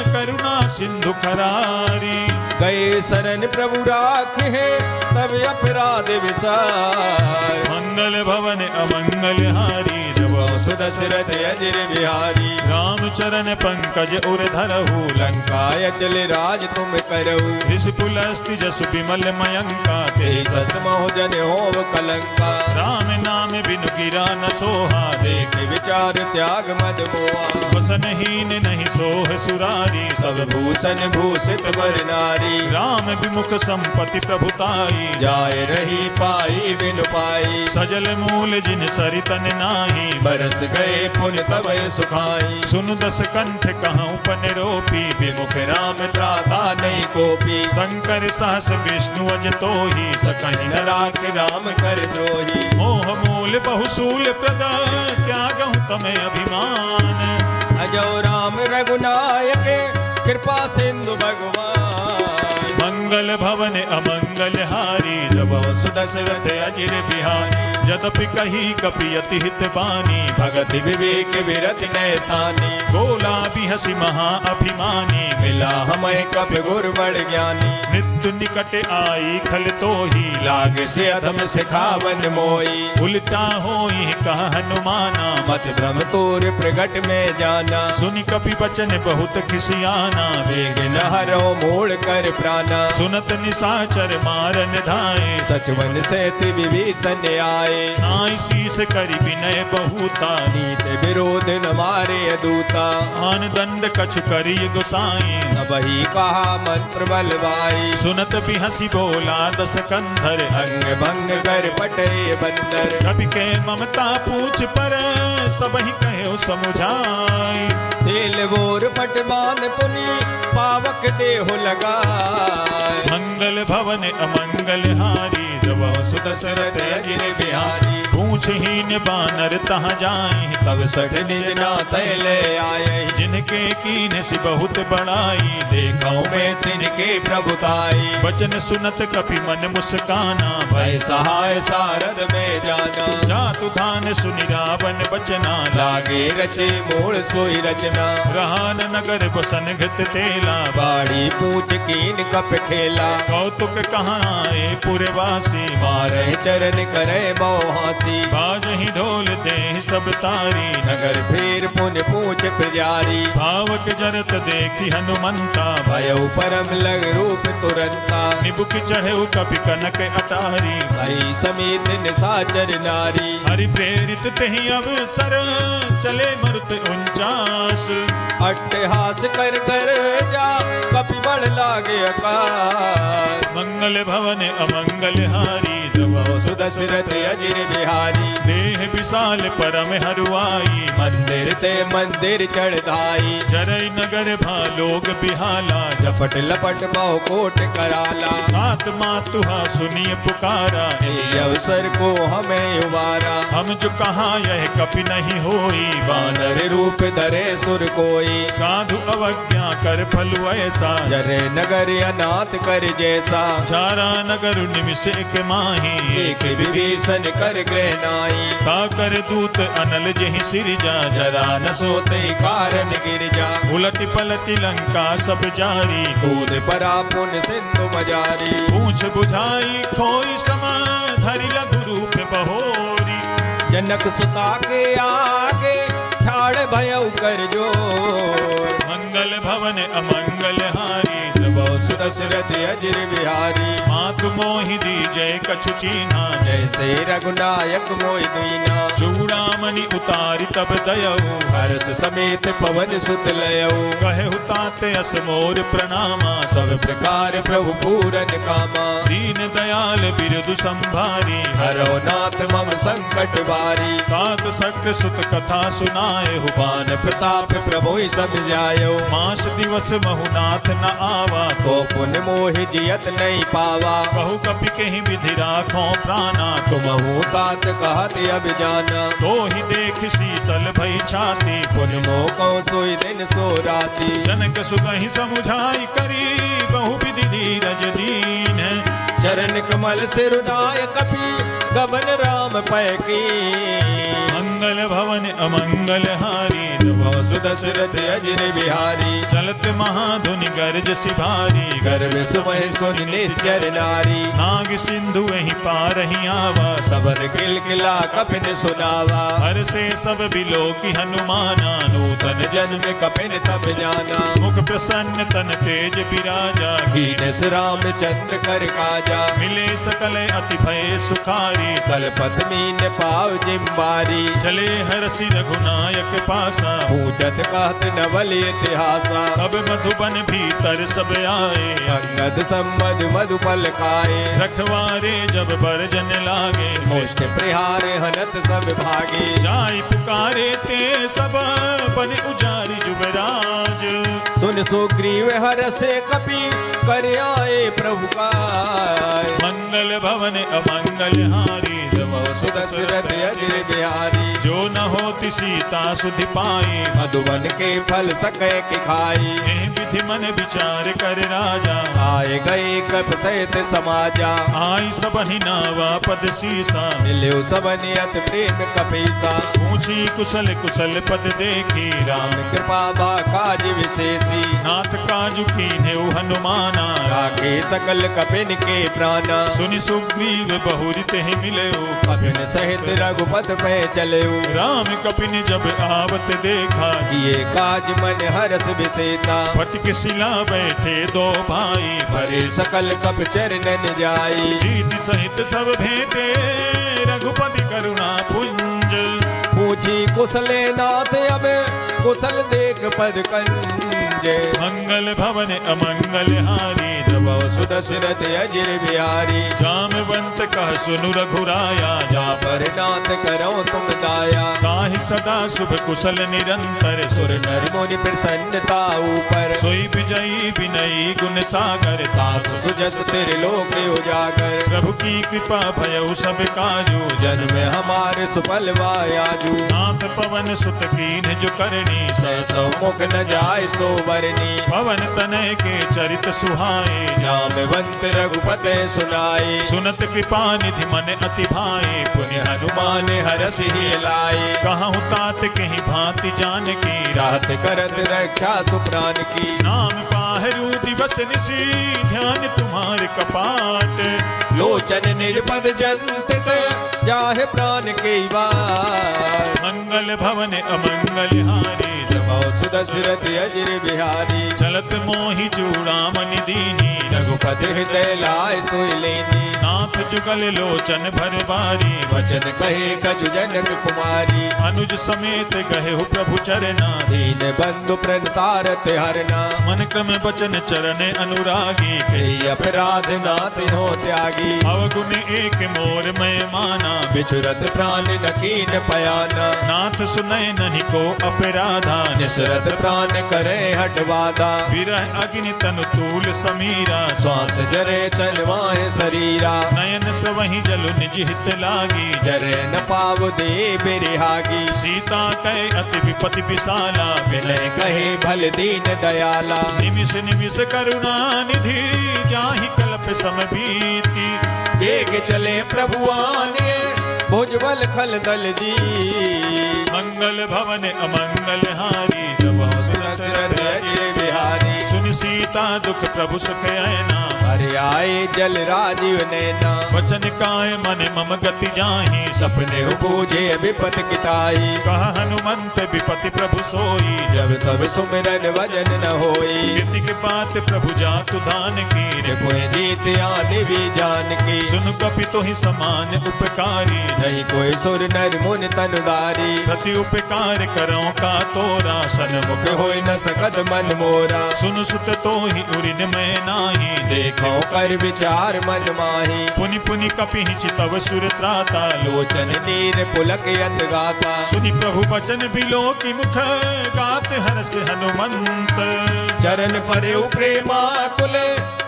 करुणा सिंधु खरारी। गए शरण प्रभु राख है तब अपराध विसार। मंगल भवन अमंगल हारी सुदशरथ अजिर बिहारी। राम चरण पंकज उर धरहु लंकाय चले राज तुम करहु। ऋषिपुलस्ति जसु विमल मयंका ते सत मोह जन होव कलंका। राम नाम बिनु गिरा न सोहा देख विचार त्याग मद मोहा। वसनहीन नहीं सोह सुरारी सब भूषण भूषित बर नारी। राम विमुख संपत्ति प्रभुताई जाय रही पाई बिनु पाई। सजल मूल जिन सरितन नाही बरस गए पुन तब सुखाई। सुन 10 कंठ कहूँ पन रोपी विमुख राम त्राता नहीं कोपी। शंकर सहस विष्णु अज तोहि सकहि न राख राम कर द्रोही। मोह मूल बहुसूल प्रद त्यागहु तमें अभिमान। अजो राम रघुनायक कृपा सिंधु भगवान। मंगल भवन अमंगल हारी सुदशरथ अजिर बिहारी। जदपि कही कपि अति हित बानी भगत विवेक विरत नैसानी। बोला बिहसी महा अभिमानी मिला हमें कप गुर बड़ ज्ञानी। मृत्यु निकट आई खल तो ही लाग से अधम सिखावन मोई। उल्टा होई कह हनुमाना मत भ्रम तोर प्रगट में जाना। सुनि कपि बचन बहुत खिसियाना वेग न हरो मोड़ कर प्राणा। सुनत निशाचर मारन धाये सचवन से विभीषण आए। नाई शीस करि विनय बहुता नीत विरोध न मारे दूता। आन दंड कछु करिय गोसाई वही कहा मंत्र बलवाई। सुनत बिहसी बोला 10 कंधर अंग भंग कर पटे बंदर। कपि के ममता पूछ पर सबहि कहे समुझाई। ते नील बोर पटवान पुनि पावक देहो लगाए। मंगल भवन अमंगल हारी जब सुदशरथ अजिर बिहारी। पूछहीन बानर तहाँ जाए तब सठ निज नाथ ले आए। जिनके कीन से बहुत बड़ाई देखा में तिनके प्रभुताई। वचन सुनत कपि मन मुस्काना भय सहाय सारद में जाना। जातु धान सुनि रावण बचना लागे रचे मूल सोई रचना। रहान नगर बसन घृत तेला बाड़ी पूछ कीन कप खेला। कौतुक कहाँ आए पुरवासी मारे चरण करे मोहासी। बाजहि ढोल दे सब तारी नगर फेर पुन पूछ प्रजारी। भावक जरत देखी हनुमंता भयउ परम लग रूप तुरंता। निबुक चढ़े कपि कनक अटारी भई समेत निशाचर नारी। हरि प्रेरित तेहि अवसर चले मरुत 49। अट्टहास कर कर जा कपि बड़ लागे अकाल। मंगल भवन अमंगल हारी जब सुदशरथ अजिर बिहारी। देह विशाल परम हरुआई मंदिर ते मंदिर चढ़ाई। जरई नगर भालोग बिहाला झपट लपट बहु कोट कराला। आत्मा तुहा सुनिए पुकारा ये अवसर को हमें उबारा। हम जो कहा यह कपि नहीं होई बानर रूप धरे सुर कोई। साधु अवज्ञा कर फलु ऐसा जरे नगर अनाथ कर जैसा। चारा नगर निमिष एक माही एक विभीषण कर ग्रह नाई। का कर दूत अनल जहि सिरजा जरा न सोते कारण गिर जा। उलट पलट लंका सब जारी कूद परा पुन सिंधु मजारी। पूछ बुझाई खोई समा धरि लघु रूप बहोरी। जनक सुता के आगे ठाड़ भयउ कर जोर। मंगल भवन अमंगल हारी सुदशरथ अजिर बिहारी। मातु मोहि दी जय कछु चीन्हा जैसे रघुनायक मोहि दीना। चूड़ामणि उतारि तब दयऊ हर्ष समेत पवन सुत लयऊ। कहे हुताते अस मोर प्रणामा सब प्रकार प्रभु पूरन कामा। दीन दयाल बिरदु संभारी हरो नाथ मम संकट बारी। तात सक्त सुत कथा सुनाए हुबान प्रताप प्रभु सब जायो। मास दिवस महुनाथ न आवा तो पुन मोहि जियत नहीं पावा। बहु कपि कहीं विधि राखो प्राणा तुमहु तात कहत अब जाना। तो ही देख शीतल भई छाती पुन मोको सोई दिन सो राती। जनक सुतहि समुझाई करी बहु विधि धीरज दीन। चरण कमल सिरुनाय कपि गमन राम पैकी। मंगल भवन अमंगल हारी सुदशरथ अजिर बिहारी। चलत महाधुनि गर्ज सिभारी गर्भ सुमह सुन निश्चर नारी। नाग सिंधु वही पार ही आवा सबन किलकिला कपिन सुनावा। हर से सब बिलो की हनुमाना नूतन जन्म कपिन तब जाना। मुख प्रसन्न तन तेज विराजा कीनस रामचंद्र कर काजा। मिले सकल अति भय सुखारी तल पत्नी ने पाव जिम्बारी। चले हरसि रघुनायक पासा पूछत कहत नवल इतिहासा। अब मधुबन भीतर सब आए अंगद संबद मधुपल खाए। रखवारे जब बरजन लागे मुष्ट प्रहारे हनत सब भागे। जाई पुकारे ते सब बन उजारी जुबराज। सुन सुग्रीव हरसे कपि कर आए प्रभु का। मंगल भवन अमंगल हारी सुदशरथ अजिर बिहारी। जो न होती सीता सुधि पाई मधुबन के फल सके कि खाई। विधि मन विचार कर राजा आए गए कप सहित समाजा। आई सबहि नावा पद सीसा मिले सबनि अति प्रेम कपीसा। पूछी कुशल कुशल पद देखी राम कृपा बा काज विशेषी। नाथ काजु कीन्हे हनुमाना राखे सकल कपिन के प्राणा। सुनि सुग्रीव बहुरि तेहि मिलयो कपिन सहित रघुपत पे चलयो। राम कपिन जब आवत देखा किए काज मन हरस विशेषा। फटक शिला बैठे दो भाई भरे सकल कप चरणन जाई। जीत सहित सब भेंटे रघुपति करुणा पुंज। पूछी कुशले नाथ अब कुशल देख पद कंज। मंगल भवन अमंगल हारी सुदशरथ अजिर बिहारी। जामवंत कह सुनु रघुराया जा पर नाथ करो तुम दाया। ताहि ताहि सदा शुभ कुशल निरंतर सुर नर मुनि प्रसन्नता ऊपर सोई विजयी विनयी गुण सागर तासु सुजस तेरे लोक उजागर प्रभु की कृपा भयउ सब काजू जन्म हमारे सुफल वायाजू नाथ पवन सुत कीन जो करनी सौ मुख न जाय सो बरनी पवन तनय के चरित सुहाए नामवंत रघुपते सुनाए सुनत कृपा निधि मन अति भाए पुण्य हनुमान हरस ही लाए कहूँ तात कहीं भांति जान की रात करत रक्षा सुप्राण की नाम पाहरू दिवस निशी ध्यान तुम्हारे कपाट लोचन निर्पद जंत जाहे प्राण के वार मंगल भवन अमंगल हारी सुदशरथ अजिर बिहारी चलत मोहि चूड़ामणि दीनी रघुपति हृदय लाय सोई लेनी नाथ जुगल लोचन भर बारी वचन कहे कछु जनक कुमारी अनुज समेत गहे हो प्रभु चरना दीन बंधु प्रणतारत हरना मन क्रम बचन चरण अनुरागी कही अपराध नाथ हो त्यागी अवगुण एक मोर मैं माना बिछुरत प्राण नकीन पयाना नाथ सुनय नहीं को अपराधा निसरत प्राण करे हटवादा विरह अग्नि तनु तूल समीरा श्वास जरे चलवाए शरीरा नयन सवहि जलु निज हित लागी जरे न पाव दे बिरहागी सीता कहे अति विपति विशाला विनय कहे भल दीन दयाला निमिष निमिष करुणा निधि जाहि कल्प समबीति बेग चले प्रभुआने भुजबल खल दल जी मंगल भवन अमंगल हारी जब दशरथ अजिर बिहारी सुन सीता दुख प्रभु सुख ऐना हरि आए जल राजीव नैना वचन काय मन मम गति जाहि सपने बूझे विपत किताई कह हनुमंत विपति प्रभु सोई जब तब सुमिरन वजन न होई कीर्ति के बात प्रभु जातु दान की कोई जीत आने भी जान की सुन कपि तो ही समान उपकारी नहीं कोई सुर नर मुन तनुदारी प्रति उपकार करो का तोरा सन्मुख होई न सकत मन मोरा सुन सुत तो ही उरिन में नाही देखो कर विचार मन माही पुनि पुनि कपि चितव सुर त्राता लोचन नीर पुलक यत गाता सुनि प्रभु बचन बिलो की मुख गात हर्ष हनुमंत चरण परे प्रेमा कुल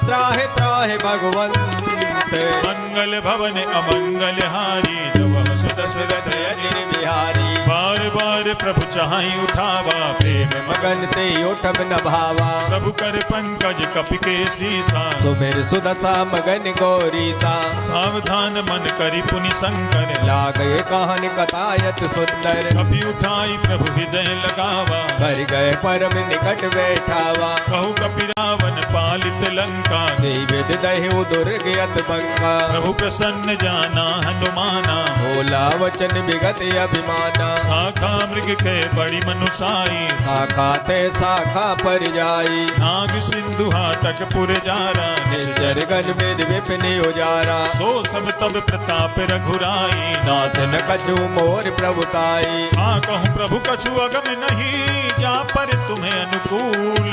त्राहे त्राहे भगवंत मंगल भवन अमंगल हारी जब दशरथ अजिर बिहारी बार बार प्रभु चाहि उठावा प्रेम मगन ते उठब न भावा प्रभु कर पंकज कपि के सीसा सुमिर सुदशा मगन गौरी सा सावधान मन करि पुनि शंकर लागे कहन कथायत सुंदर कपि उठाई प्रभु हृदय लगावा कर गए परम निकट बैठावा कहु कपि रावण पालित लंका विद दहु दुर्ग यत बंका प्रभु प्रसन्न जाना हनुमाना भोला वचन विगत अभिमाना शाखा मृग के बड़ी मनुसाई शाखा ते शाखा पर जाई नाग सिंधु हाटक पुर जारा निश्चर गन वेद विपिन उजारा सो सब तब प्रताप रघुराई नाथ न कछु मोर प्रभुताई हाँ कहूँ प्रभु कछु अगम नहीं जा पर तुम्हें अनुकूल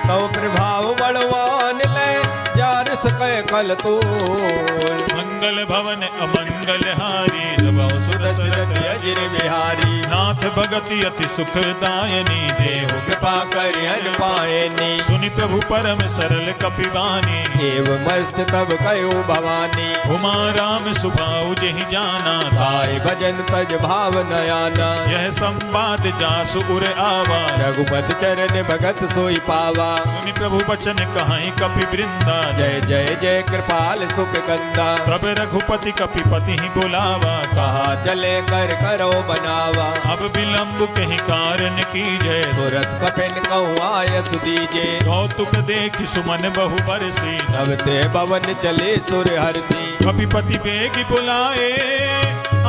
तो प्रभाव बलवान ले जार सके कल तो मंगल भवन अमंगल हारी जब दशरथ अजिर बिहारी नाथ भगति अति सुखदायनी देहु कृपा कर हर पायनी सुनि प्रभु परम सरल कपिवानी एव मस्त तब कयो भवानी उमा राम सुभाऊ जहि जाना धाय भजन तज भाव नयाना यह संवाद जासु उर आवा रघुपत चरण भगत सोई पावा सुनि प्रभु बचन कहाई कपि वृंदा जय जय जय कृपाल सुख कंदा तब रघुपति कपिपति ही बुलावा कहा चले कर करो बनावा अब विलंब कहीं कारण की जय तुरत कपिन कहूँ आयस दीजे कौतुक देख सुमन बहु बरसी तब ते भवन चले सुर हरसी कपिपति बेग बुलाए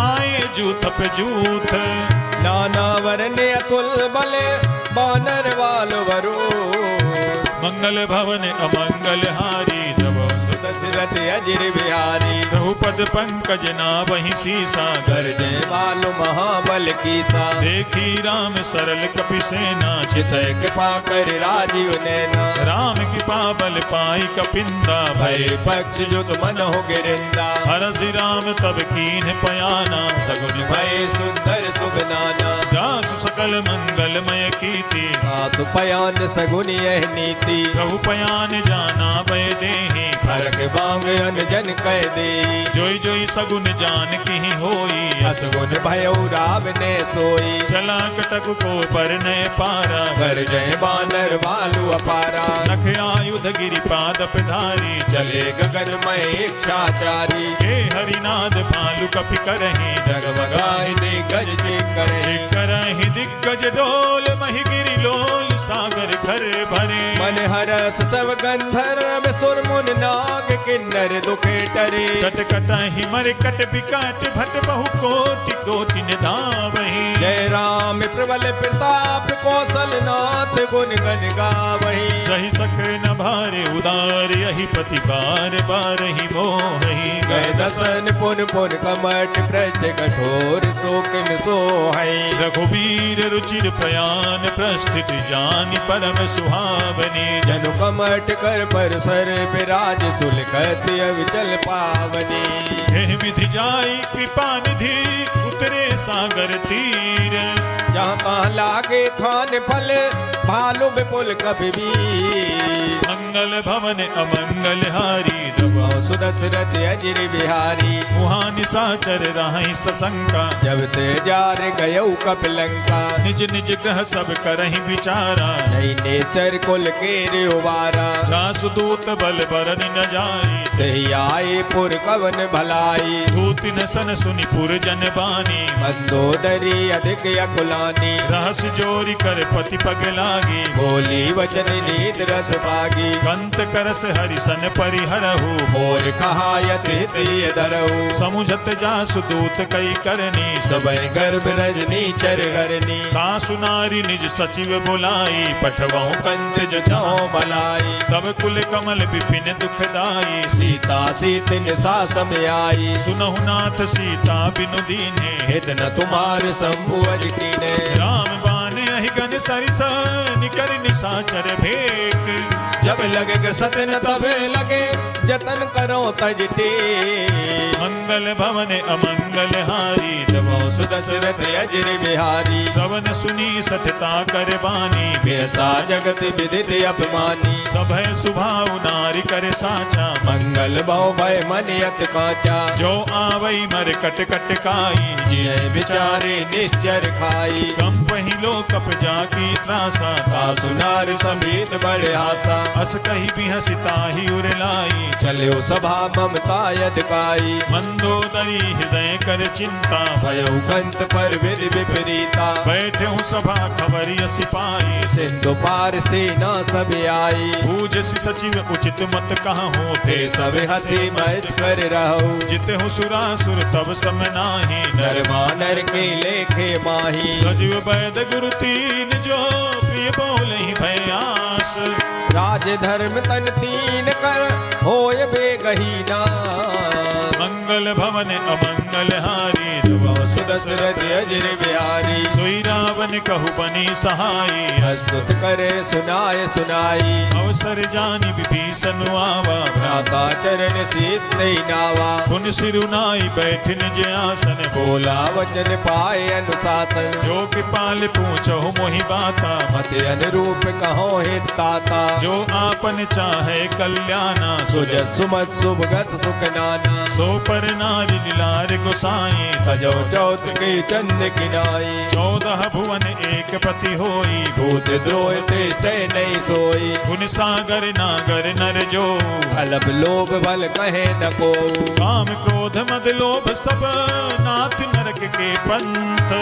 आए जूथ पे जूथ नाना वरने अतुल बले बानर वाल वरो मंगल भवन अमंगल हारी जब दशरथ अजिर बिहारी प्रभुपद पंकज ना वही सीसा गर्जे वालो महाबल कीसा देखी राम सरल कपि सेना चितय कृपा कर राजीव नैना राम कृपा बल पाई कपिंदा भय पक्ष युग मन हो गिरिंदा हरसि राम तब कीन पयाना सगुन भय सुंदर शुभ नाना जासु सकल मंगलमय कीर्ति आसु पयान सगुन यह नीति प्रभु पयान जाना भय देहि फरक बांग अनजन कह दे जोई जोई सगुन जान की होई असगुन भयो राव ने सोई चला कटक को पर नय पारा कर जय बानर भालू अपारा नख आयुध गिरि पादप धारी चले गगन में इच्छाचारी हे हरिनाद भालु कपि करहि जगमगाए दे गज जे करे करहि दिग्गज डोल महि गिरि लोल सागर घर भरे मन हरस सब गंधर्व सुर मुन नाग किन्नर दुखे टरे कट कटहि मर कट बिकट भट बहु कोटि कोटि निधावहि जय राम प्रबल प्रताप कौशल नाथ गुण गण गावहि सही सक न भारे उदार यही पति बार बार ही मोहि गए दसन पुन पुन कमट प्रज कठोर शोकन सोहै रघुवीर रुचिर प्रयाण प्रस्थित जानि परम सुहावनी जनु कमट कर पर सर विराज सुलखत अविचल पावनी हे विधि जाई कृपा निधि उतरे सागर तीर जहाँ तहाँ लागे खान फल भालू विपुल कभी भी मंगल भवन अमंगल हारी सुदशरथ अजिर बिहारी मुहा निशाचर राहि सशंका जब ते जार गयऊ कपिलंका निज निज ग्रह सब करहि विचारा नहीं नेचर कुल के उबारा रासदूत बल बरनि न जाई तही आए पुर कवन भलाई धूति न सन सुनि पुर जन बानी मंदोदरी अधिक अकुलानी रहस जोरी कर पति पग लागी बोली वचन नीत रस पागी कंत करस हरिसन परिहरहु मोर कहा यति दरऊ समुझत जासु दूत कई करनी सबय गर्भ रजनी चर हरनी तासु नारी निज सचिव बुलाई पठवाऊं कंत जचाओ भलाई तब कुल कमल विपिन दुखदाई सीता सीतिन सासम आई सुनहु नाथ सीता बिनु दीन्हे हित न तुम्हार संभुअज कीने राम बाने अहिगन सरिस निकर निशाचर भेक जब लगे सतन तबे लगे जतन करो तजते मंगल भवन अमंगल हारी जबो सुदशरथ अजिर बिहारी सवन सुनी सठता कर बानी बेसा जगत विदित अपमानी सभय सुभाव नारी कर साचा मंगल बहु भय मन यत काचा जो आवई मर कट कट काई जय बिचारे निश्चर खाई कम पहिलो कप जाकी त्रासा सुनार समीत बड़े हाथा अस कही भी हसिताही उरलाई चलो सभा ममता यदकाई मंदोदरी हृदय कर चिंता भयउ कंत पर विधि विपरीता बैठे हूँ सभा खबरिय सिपाही सिंधु पार सेना सब आई पूज सचिव उचित मत कहाँ होते ते सब हंसी मत कर रहो जिते हूँ सुरासुर तब सम नाही नर मानर के लेखे माही सजीव वैद गुरु तीन जो प्रिय बोले भयास राज धर्म तन तीन कर होय बेगहीना मंगल भवन अमंगल हारी सुदशरथ अजिर बिहारी सोई रावण कहु बनी सहाई हस्तुत करे सुनाए सुनाई अवसर जानि विभीषण आवा भ्राता चरण सीत नावा पुन सिरुनाई बैठ निज आसन बोला वचन पाए अनुशासन जो कृपाल पूछो मोहि बाता मत अनुरूप कहो हित ताता जो आपन चाहे कल्याणा सुजत सुमत सुभगत सुख नाना सो पर नारी लीलार गोसाई तजो चौथ के चंद किनाई 14 भुवन एक पति होई भूत द्रोह ते नहीं सोई गुण सागर नागर नर जो अलप लोभ बल कहे न को काम क्रोध मद लोभ सब नाथ नरक के पंथ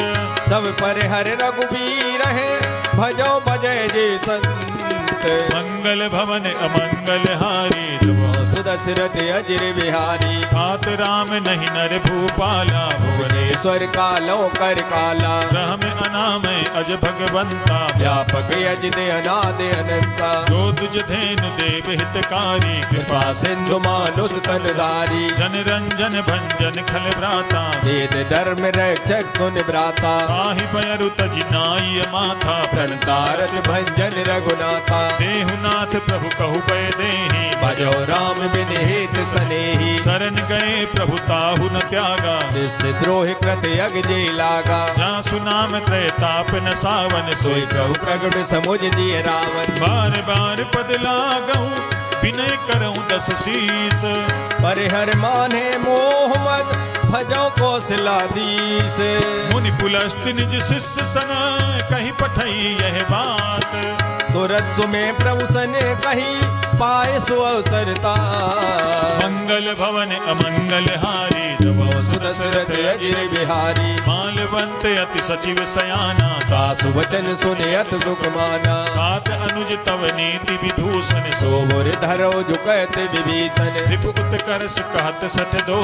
सब पर हर रघुबीर है भजो भजय जे संत मंगल भवन अमंगल हारी सुदशरथ अजिर बिहारी तात राम नहीं नर भूपाला भुवनेश्वर कालो कर काला राम अनामय अज भगवंता व्यापक यज दे अनाद अनंता जो तुझ धेनु देव हितकारी कृपा सिंधु मानुष तनधारी जन रंजन भंजन खल भ्राता वेद धर्म रक्षक सुन भ्राता आहि बयरु तज नाई माथा प्रणतारत भंजन रघुनाथा देहुनाथ प्रभु कहु पै देहि भजो राम बिन हित सनेही शरण गए प्रभु ताहु न त्यागा निश्चित द्रोह कृत सुरत यग जे लागा। जहाँ सुनाम त्रैताप न सावन सोई सोई प्रभु प्रगट समुझ दिए रावण। बार बार पद लागहूँ विनय करऊँ दस शीस। परिहर माने मोह मद भजो कौशलाधीश। मुनि पुलस्त्य निज शिष्य सन कहीं पठई यह बात। तुरत सुमे प्रभु सने कही पाए सो अवसरता। मंगल भवन अमंगल हारी दबो सुदशरथ अजिर बिहारी। मालवंत अति सचिव सयाना दासु वचन सुने अत सुख माना। तात अनुज तव नीति विभूषण सो सोहर धरो झुकत विभीषण। रिपु उत्कर्ष कहत सठ दो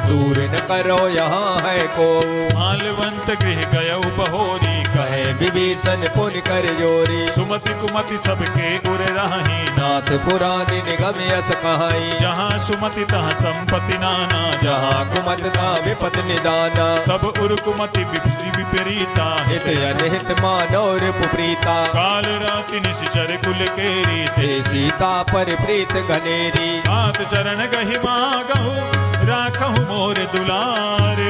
दूर न करो यहाँ है को। मालवंत गृह गयउ बहोरी कहे विभीषण पुन कर जोरी। सुमति कुमति सबके उर राही नाथ पुराण निगम यस कहाई। जहाँ सुमति तहाँ संपत्ति नाना जहाँ कुमत ना विपत निदाना। तब उर कुमति विपरीता हित अनहित मानव रिपुप्रीता। काल राति निश्चर कुल केरी ते सीता पर प्रीत घनेरी। हाथ चरण गहि मागहु राखहु मोर दुलार।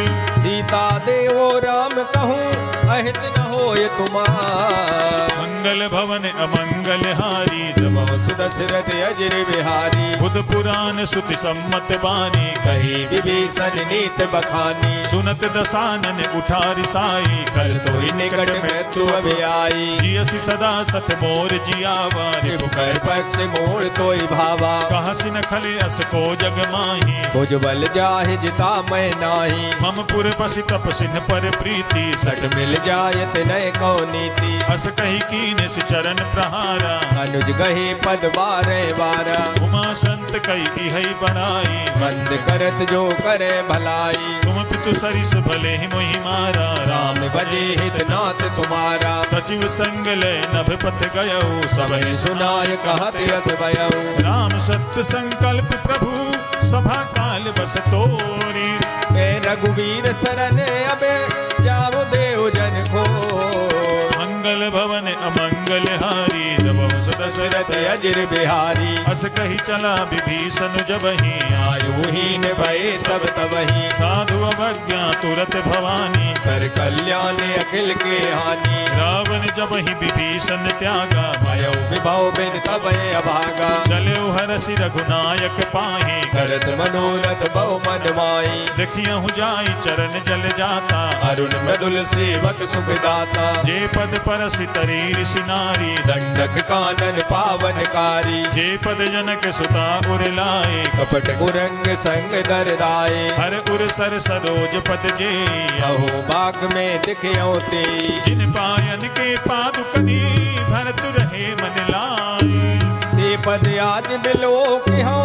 सीता देवो राम कहूँ अहित न होय तुमार। मंगल भवन अमंगल हारी नमो सुदशरथ अजिर बिहारी। बुध पुराण सुति सम्मत बानी कही विभीषण नीत बखानी। सुनत दसानन उठारी साई कल तो ही निकट मृत्यु अभी आई। जियसि सदा सत मोर जियावा रिपु कर पक्ष मोड़ तोई भावा। कहसि न खले अस को जग माही भुज बल जाहि जिता मैं नाही। मम पुर पसि तप सिन्ह पर प्रीति सट मिल जायत नय को नीति। अस कही कीन सि चरण प्रहारा अनुज गहे पद बारे बारा। उमा संत कई इहै बनाई बंद करत जो करे भलाई। तुम पितु सरिस भले ही मोहि मारा राम बजे हित नाथ तुम्हारा। सचिव संग ले नभ पथ गयऊ सबहि सुनाय कहत यस भयऊ। राम सत्य संकल्प प्रभु सभा काल बस तोरी ए रघुवीर शरण अबे जाओ देव जन को। मंगल भवन अमंगल हारी नमो दशरथ अजिर बिहारी। अस कही चला विभीषण जबहि आयु हीन भये सब तबहि। साधु अवज्ञा तुरत भवानी कर कल्याण अखिल के हानि। रावण जबहि विभीषण त्यागा भयो विभव बिन तबे अभागा। चले हरसि रघुनायक पाहि करत मनोरथ बहु मन माई। देखियहु जाई चरण जल जाता अरुण मृदुल सेवक सुखदाता। जे पद परसि तरी ऋषि नारी दंडक कानन पावनकारी। जे पद जनक सुता उर लाए कपट कुरंग संग दरदाए। हर उर सर सरोज पद जे अहो बाग में दिखयो ते। जिन पायन के पादुकनी भरत रहे मन लाए। ते पद आज मिलो कि हो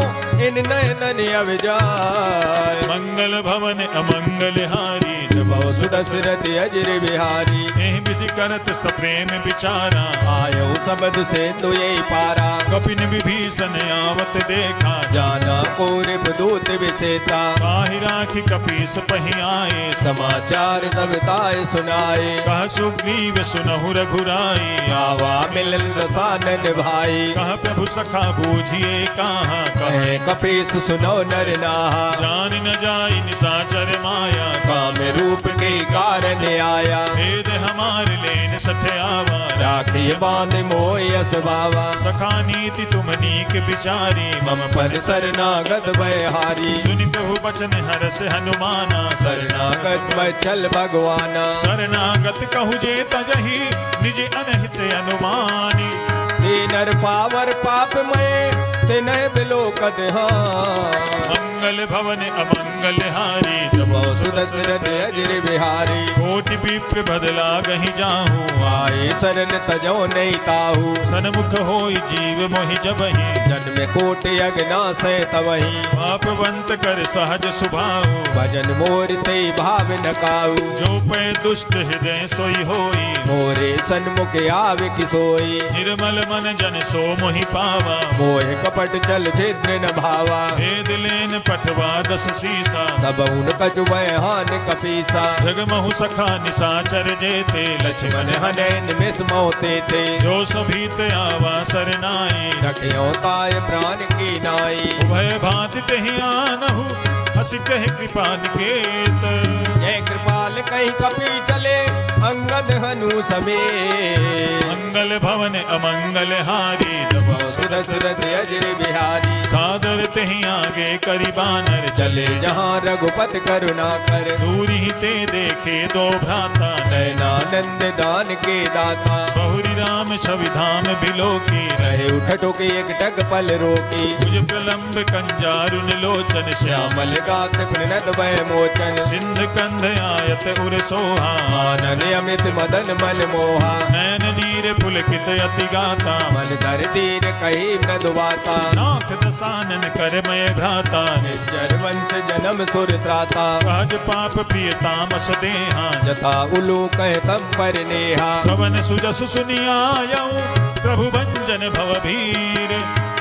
इन नयन अविजाय। मंगल भवन अमंगल हारी नमो सुदशरथ अजिर बिहारी। एह विधि करत सप्रेम विचारा आयो सबद से तुये पारा। कपिन विभीषण आवत देखा जाना कोरिब दूत विशेषा। काहि राखी कपीस पहि आए समाचार सब ताय सुनाए। कह सुग्रीव सुनहु रघुराई आवा मिलन दसानन भाई। कह प्रभु सखा बूझिए कहाँ कहे कपीस सुनो नर नाहा। जान न जाई निशाचर माया काम रूप के कारण आया। भेद हमार लेन सठ आवा राखिए बांध मोयस बावा। सखा नीति तुम नीक विचारी मम पर शरणागत भयहारी। सुनि प्रभु बचन हरस हनुमाना शरणागत बचल भगवाना। शरणागत कहु जे तजहि निज अनहित अनुमानी। ते नर पावर पाप मय ते नय बिलोकत हाँ। मंगल भवन अमंगल हारी नमो सुदशरथ अजिर बिहारी। कोटि विप्र बदला गहि जाहू आए शरण तजो नहीं ताहू। सन्मुख होई जीव मोहि जबहि जन्म कोटि अगना से तवही। पापवंत कर सहज सुभाऊ भजन मोर ते भाव न काऊ। जो पै दुष्ट हृदय सोई होई मोरे सन्मुख आवे किसोई। निर्मल मन जन सो मोहि पावा मोह कपट चल छिद्र न भावा। भेद लेन पठवा दस सीसा तब उन कछु हान कपीसा। जगमहु सखा निशाचर जेते लक्ष्मण हने निमिष मोते ते। जो सभी ते आवा सरनाई रखियो ताय प्राण की नाई। उभय भांति तेहि आनहु हंस कह कृपा निकेत। जय कृपाल कहीं कपि चले अंगद हनु समेत। मंगल भवन अमंगल हारी दबा सुरत अजर बिहारी। सादर तहि आगे करी बानर चले जहाँ रघुपति करुणा कर। दूर ही ते देखे दो भ्राता नयनानंद दान के दाता। बहुरी राम छवि धाम बिलो की रहे उठ टोके एक टक पल रोकी। भुज प्रलंब कंजारुन लोचन श्याम श्यामल गात प्रणत भय मोचन। सिंध कंध आयत उर सोहा आनन अमित मदन मन मोहा। नैन नीर पुलकित अति गाता मन धर दीन कही मृदुवाता। नाथ दसानन करमय भ्राता निश्चर वंश जन्म सुर त्राता। सहज पाप प्रिय तामस देहा जथा उलू कह तम पर नेहा। श्रवण सुजस सुनियायऊ प्रभु भंजन भवभीर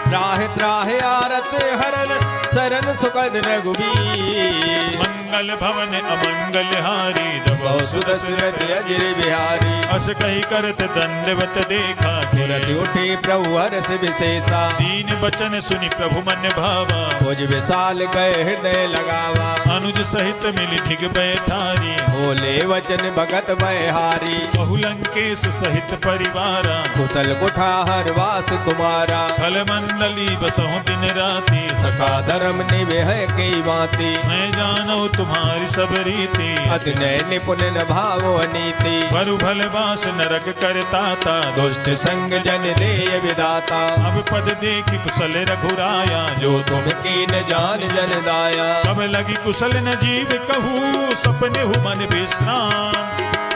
त्राहि त्राहि आरत हरन शरण सुखद रघुबीर। मंगल भवन अमंगल हारी दबो सुदसुरत अजर बिहारी। अस कही करत दंडवत देखा तुरत उठे प्रभु हरस विशेषा। दीन बचन सुनि प्रभु मन भावा भुज विशाल गए हृदय लगावा। अनुज सहित मिली ढिग बैठारी बोले वचन भगत बहारी। बहुलंकेश सहित परिवारा कुशल कुठार वास तुम्हारा। फल मंडली बसहु दिन राति सखा धर्म निवेह की बाती। मैं जानो तुम्हारी सब रीति अति नय निपुण न भावो अनीति। बरु भल बास नरक करताता दुष्ट संग जन देय विदाता। अब पद देखी कुशल रघुराया जो तुम की न जान जन दाया। तब लगी कुशल न जीव कहूँ सपने हु मन विश्राम।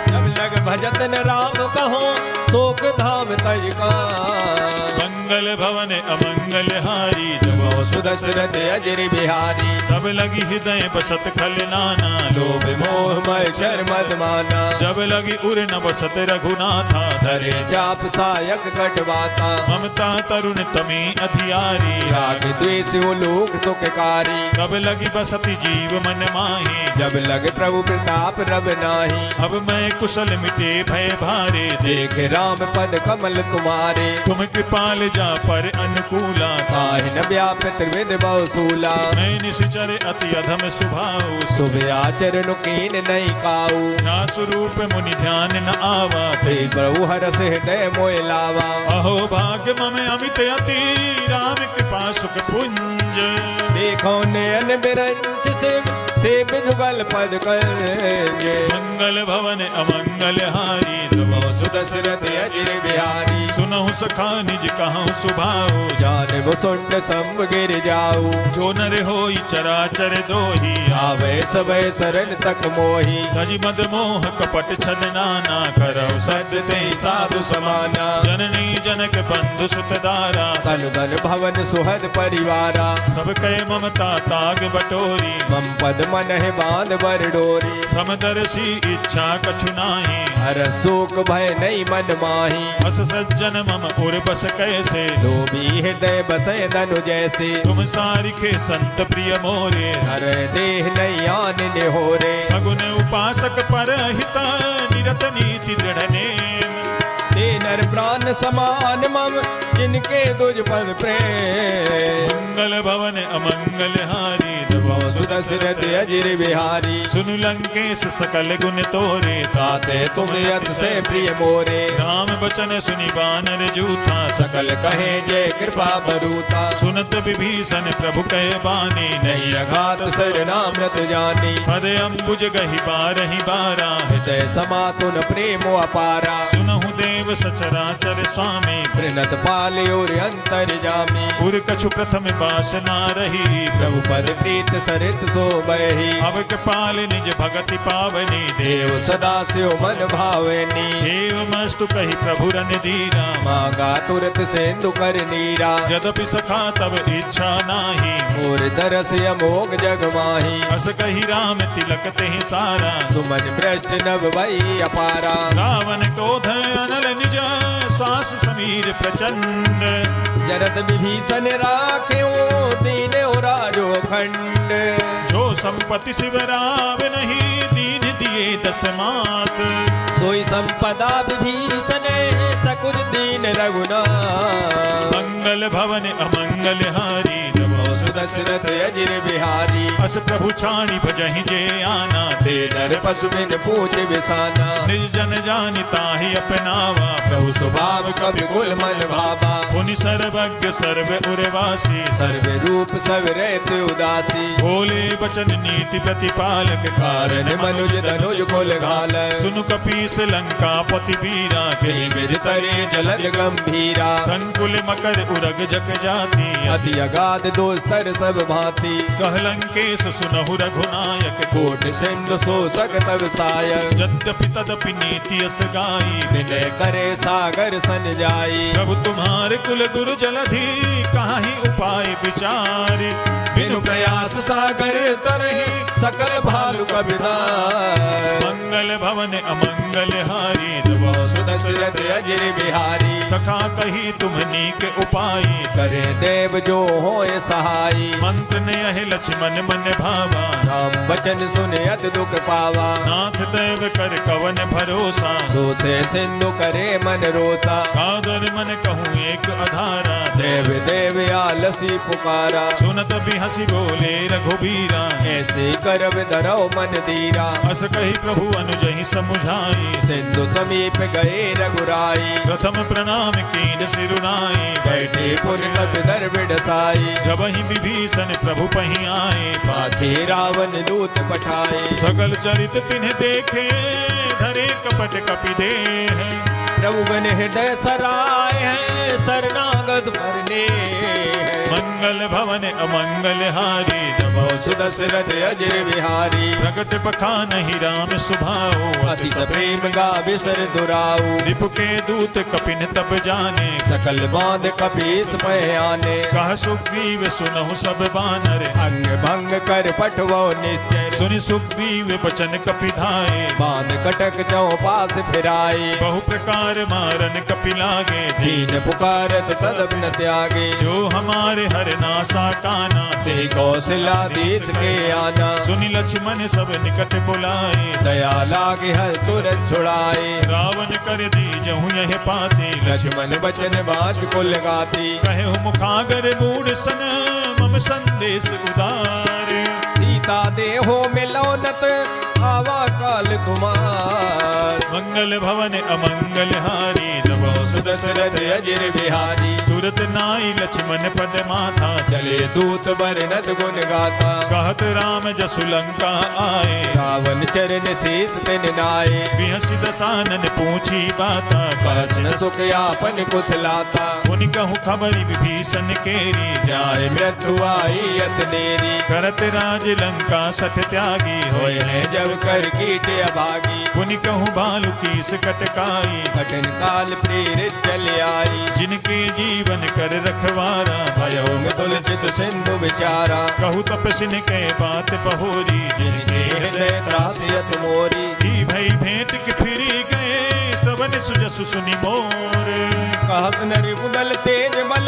जब लग भजत न राम कहो शोक धाम तज का। मंगल भवन अमंगल हारी दबो सुदशरथ अजर बिहारी। तब लगी हृदय बसत खल नाना लोभ मोह मय शर मद माना। जब लगी उर न बसत रघुनाथा धरे जाप सायक कटवाता। ममता तरुण तमी अधियारी राग द्वेष लोक सुखकारी। तब लगी बसती जीव मन माही जब लग प्रभु प्रताप रब नाही। अब मैं कुशल मिटे भय भारे देख राम पद कमल तुम्हारे। तुम कृपाल जा पर अनुकूला ताहि न व्यापृत त्रिविध बहुसूला। मैं निश्चर अति अधम सुभाऊ शुभ आचरण कीन नहीं काऊ। ना स्वरूप मुनि ध्यान न आवा ते प्रभु हरस हृदय मोय लावा। अहो भाग्य मम अमित अति राम कृपा सुख पुंज देखो नयन बिरंच से जुगल पद करेंगे। मंगल भवन अमंगल हारी दबो सुदशरथ अजर बिहारी। सुनहु सखा निज कहूँ सुभाऊ जान वो सुंड संग गिर जाऊ। जो नर होई चराचर दोही आवे सबे शरण तक मोही। तज मद मोह कपट छल नाना करौ सत्य ते साधु समाना। जननी जनक बंधु सुत दारा तन धन भवन सुहद परिवारा। सब कह ममता ताग बटोरी मम पद मन है बांध बर डोरी। समदर्शी इच्छा कछु नाही हर शोक भय नहीं मन माही। बस सज्जन मम उर बस कैसे लोभी हृदय बसय धनु जैसे। तुम सारिखे संत प्रिय मोरे हर देह नहीं आन निहोरे। सगुन उपासक पर हिता निरत नीति दृढ़ नेम। ते नर प्राण समान मम जिनके तुझ पद प्रेम। मंगल भवन अमंगल हारी दबो सुदशरथ अजर बिहारी। सुनु लंकेश सकल गुण तोरे ताते तुम अत से प्रिय मोरे। राम बचन सुनि बानर जूथा सकल कहे जय कृपा बरूता। सुनत विभीषण प्रभु कहे बानी नहीं अघात शरणामृत जानी। पद अम्बुज गहि बारहि बारा हृदय समातुन प्रेम अपारा। सुनहु देव सचराचर स्वामी प्रणत पाले और अंतर जामी। पुर कछु प्रथम बासना रही प्रभु पद प्रीत सरित सो बही। अब कृपाल निज भगति पावनी देव सदा शिव मन भावनी। देव मस्तु कही प्रभु रन धीरा मांगा तुरत सेंदु कर नीरा। यद्यपि सखा तब इच्छा नाही मोर दरस अमोघ जग माही। अस कही राम तिलक तेहि सारा सुमन भ्रष्ट नभ भई अपारा। रावण क्रोध अनल निज श्वास समीर प्रचंड जरत विभीषण राखे दीन राजो खंड। जो संपत्ति शिवराव नहीं दीन दिए दस मात सोई संपदा विभीषण सकुर दीन रघुनाथ। मंगल भवन अमंगल हारी दशरथ अजिर बिहारी। अस प्रभु छाणी भजहि जे आना, ते नर पशु बिन पूछ बिसाना। निज जन जानिता ही अपनावा, प्रभु स्वभाव कवि कुल मन भावा। पुनि सर्वज्ञ सर्व उर्वासी, सर्व रूप सब रहते उदासी। भोले बचन नीति प्रतिपालक, कारण मनुज धनुज कुल घाल। सुनु कपीस लंका पति वीरा, कहीं बिज तरे जलद गंभीरा। संकुल मकर उरग जग जाति, अति अगाध दोस्तर सब भांति। कह लंकेश सुनहु रघुनायक, कोट सिंधु शोषक तब सायक। यद्यपि तदपि नीति यस गाई, विनय करे सागर सन जाई। प्रभु तुम्हारे कुल गुरु जलधि, काहि उपाय विचारी। बिनु प्रयास सागर तरहि, सकल भालु कबिधार। मंगल भवन अमंगल हारी, दशरथ अजिर बिहारी। सखा कही तुमनी के उपाय, करे देव जो होय सहाई। मंत्र ने यह लक्ष्मण मन भावा, राम बचन सुने अत दुख पावा। नाथ देव कर कवन भरोसा, सो से सिंधु करे मन रोसा। कादर मन कहूँ एक अधारा, देव देव आलसी पुकारा। सुनत भी हंसी बोले रघुबीरा, ऐसे करब धरौ मन धीरा। अस कही प्रभु अनुजहि समुझाई, सिंधु समीप गए रघुराई। प्रथम प्रणाम कीन सिरुनाई, बैठे पुर कप दर बिडसाई। जब ही विभीषण प्रभु पही आए, पाछे रावण दूत पठाए। सकल चरित तिन्ह देखे, धरे कपट कपि देह। प्रभु बन हृदय सराय है, शरणागत भरने। मंगल भवन अमंगल हारी, जबो सुदशरथ अजिर बिहारी। प्रगट बखानहि राम सुभाओ, अति प्रेम गा बिसर दुराऊ। रिपु के दूत कपिन तब जाने, सकल बांध कपीस पय आने। कह सुग्रीव सुनहु सब बानर, अंग भंग कर पठवो निश्चय। सुनि सुग्रीव बचन कपि धाये, बांध कटक चौपास फिराए। बहु प्रकार मारन कपि लागे, दीन पुकारत तदप न त्यागे। जो हमारे हर नासा काना, ते कौशलाधीश के आना। सुनि लक्ष्मण सब निकट बुलाए, दया लागे हर तुरंत छुड़ाए। रावण कर दीजहु यह पाते, लक्ष्मण बचन बाज कुल गाती। कहु मुखागर मूढ़ सन, मम संदेश उदार। सीता देहो मिलौनत, आवा काल कुमार। मंगल भवन अमंगल हारी, जबो सुदशरथ अजिर बिहारी। तुरत नाई लक्ष्मण पद माथा, चले दूत बरनत गुण गाथा। कहत राम जसु लंका आए, रावण चरण शीत तिन नाये। बिहसि दसानन पूछी बाता, कहसन सुख यापन कुशलाता। पुनि कहूँ खबरि विभीषण केरी, न्याय मृत्यु आई अतनेरी। करत राज लंका सठ त्यागी, होय है जब कर कीट अभागी। पुनि कहूँ बालु कीस कटकाई, कठिन काल प्रेरित चल आई। जिनके जीवन कर रखवारा, भयो में तुलसित सिंधु विचारा। कहु तपस्विन के बात बहोरी, जिनके हृदय त्रासियत मोरी। ही भई भेंट की फिरी गए, श्रवण सुजसु सुनि मोर। कहत नरि उदल तेज बल,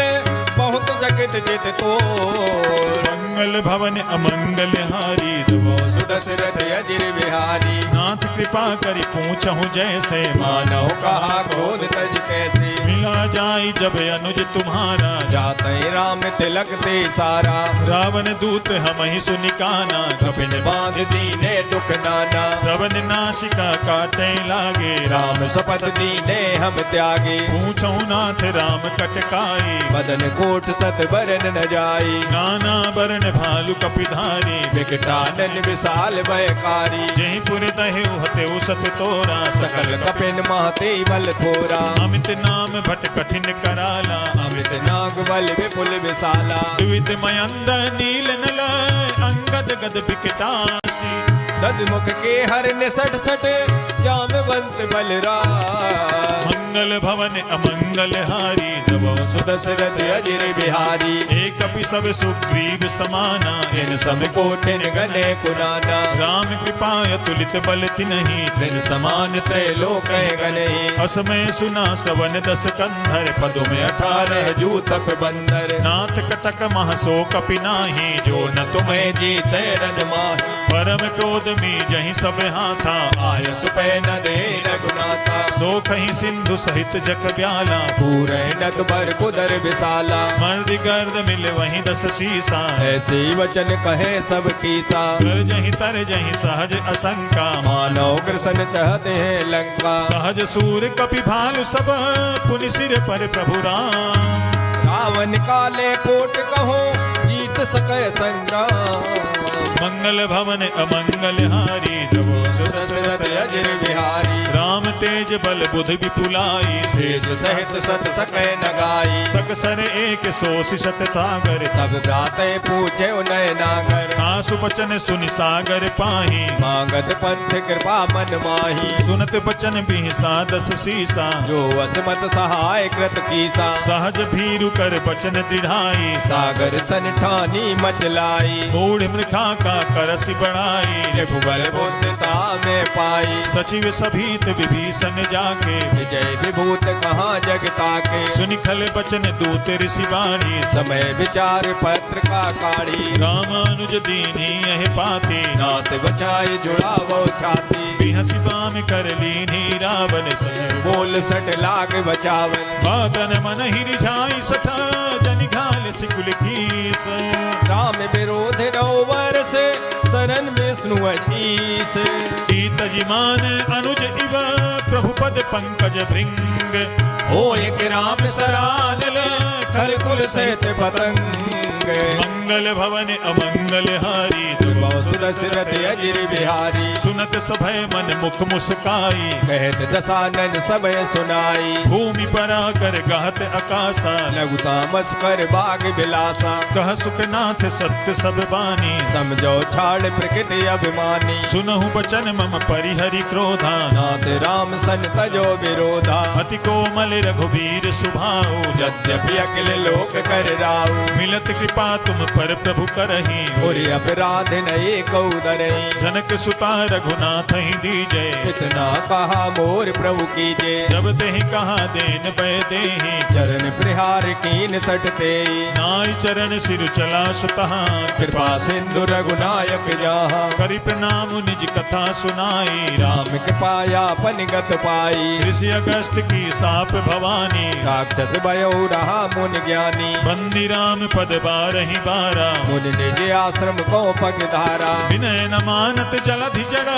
बहुत जगत जित तोर। मंगल भवन अमंगल हारी, जबो सुदशरथ अजिर बिहारी। नाथ कृपा करि पूछहु जैसे, मानव कहा क्रोध तज कैसे। मिला जाई जब अनुज तुम्हारा, जाते राम तिलक ते सारा। रावण दूत हमहि सुनिकाना, कपिन बांध दीने दुख नाना। श्रवण नासिका काटे लागे, राम शपथ दीने हम त्यागे। पूछहु नाथ राम कटकाई, बदन कोट सत बरन न जाई। नाना बरन भालु कपिधारी, विकटानन विशाल भयकारी। जहि पुर दहेउ हतेउ सत तोरा, सकल कपिन महते बल थोरा। अमित नाम भट कठिन कराला, अमृत नाग बल विपुल विशाला। द्वित मयंद नील नल, अंगद गद विकटासी। तदमुख के हर निसट सट, जामवंत बलराम। मंगल भवन अमंगल हारी, जबो सुदशरथ अजिर बिहारी। एक कपि सब सुग्रीव समाना, इन सब कोटिन गने कुनाना। राम कृपा अतुलित बल तिन्हि, दिन समान त्रैलोक गनहि। असमय सुना श्रवण दस कंधर, पदों में 18 जूतप बंदर। नाथ कटक महसो कपि नाही, जो न तुम्हें जीते रन माही। परम क्रोध मी जहि सब हाथा, आय सुपै न दे रघुनाथा। सो कहीं सिंधु सहित जग ब्याला, पूरे नद पर कुदर विशाला, मर्द गर्द मिल वहीं 10 शीसा, ऐसे वचन कहे सब कीसा, कर जहीं तर जहीं सहज असंका, मानव कृष्ण चाहते हैं लंका, सहज सूर कपि भालु सब, पुनि सिर पर प्रभु राम, रावण काले कोट कहो जीत सके संग्राम, मंगल भवन अमंगल हारी, जबो दशरथ अजर बिहारी, राम तेज बल बुध विपुलाई, शेष सहित सत सके नगाई, सकसर एक सोष शत तागर, तब भ्राते पूछे उनय नागर, आसु बचन सुनि सागर पाही, मांगत पंथ कृपा मन माही, सुनत बचन बिहसा 10 शीसा, जो असमत सहाय कृत कीसा, सहज भीरु कर बचन दृढ़ाई, सागर सन ठानी मचलाई, मूढ़ मृखा का करसि बढ़ाई, रघुबर बुद्धता में पाई, सचिव सभीत विभीषण जाके, विजय विभूत कहाँ जगता के, सुनि खल बचन दूत ऋषि वाणी, समय विचार पत्र का काढ़ी, रामानुज दीनी यह पाती, नाथ बचाई जुड़ावो छाती, बिहसि बाम कर लीनी रावण सचिव, बोल सट लाग बचावन, बादन मन ही रिझाई सठा, जनि घाल सिकुल कीस, राम विरोध नौ वर्ष शरण विष्णु अतीस, ईतजिमान अनुज इव प्रभु पद पंकज भृंग, हो एक राम सरानल खल कुल सहित पतंग, मंगल भवन अमंगल हारी, दशरथ अजर बिहारी, सुनत सभय मन मुख मुस्काई, कहत दशानन समय सुनाई, भूमि परा कर गहत आकाशा, लघु तामस कर बाग बिलासा, कह सुखनाथ सत्य सब बानी, समझो छाड़ प्रकृति अभिमानी, सुनहु बचन मम परिहरि क्रोधा, नाथ राम सन तजो विरोधा, अति कोमल रघुबीर सुभाऊ, यद्यपि अखिल लोक कर राऊ, मिलत कृपा तुम पर प्रभु करही, और अपराध नये कौदरई, जनक सुता रघुनाथ ही दीजय, इतना कहा मोर प्रभु कीजे, जब तेहि कहा देन पै देहि, चरण प्रहार कीन सटते, नाई चरण सिर चला सुतहा, कृपा सिंधु रघुनायक जहाँ, करि प्रणाम निज कथा सुनाई, राम कृपाया पनिगत पाई, ऋषि अगस्त की साप भवानी, राक्षस भयो रहा मुन ज्ञानी, बंदी राम पद बारहि बारा, मुन निज आश्रम को पग धारा, विनय न मानत जलधि जड़,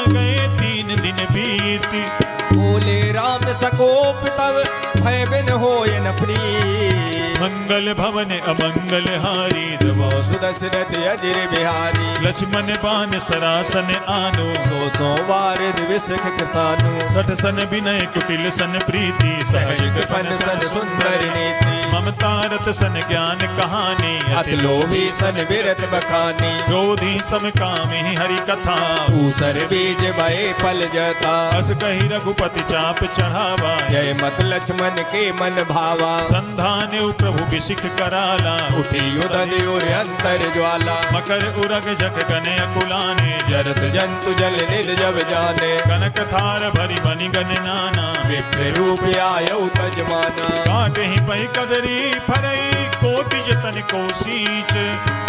गए 3 दिन बीती, बोले राम सकोप तब भय बिन होय न प्रीत, मंगल भवन अमंगल हारी, जबो सुदशरथ अजर बिहारी, लक्ष्मण बान सरासन आनो, सो वार विषख कृतानु, 60 सन विनय कुटिल सन प्रीति, सहज कृपन सन सुंदर नीति, ममता रत सन ज्ञान कहानी, अति लोभी सन विरत बखानी, क्रोधी सम कामी हरि कथा, ऊसर बीज भय फल जता, अस कही रघुपति चाप चढ़ावा, जय मत लक्ष्मण के मन भावा, संधान प्रभु बिसिक कराला, उठी उदय और अंतर ज्वाला, मकर उरग जग गने अकुलाने, जरत जंतु जल निध जब जाने, कनक थार भरी बनि गन नाना, विप्र रूप आयौ तजमाना, काटे ही पै कदरी फरई, कोटि जतन को सींच,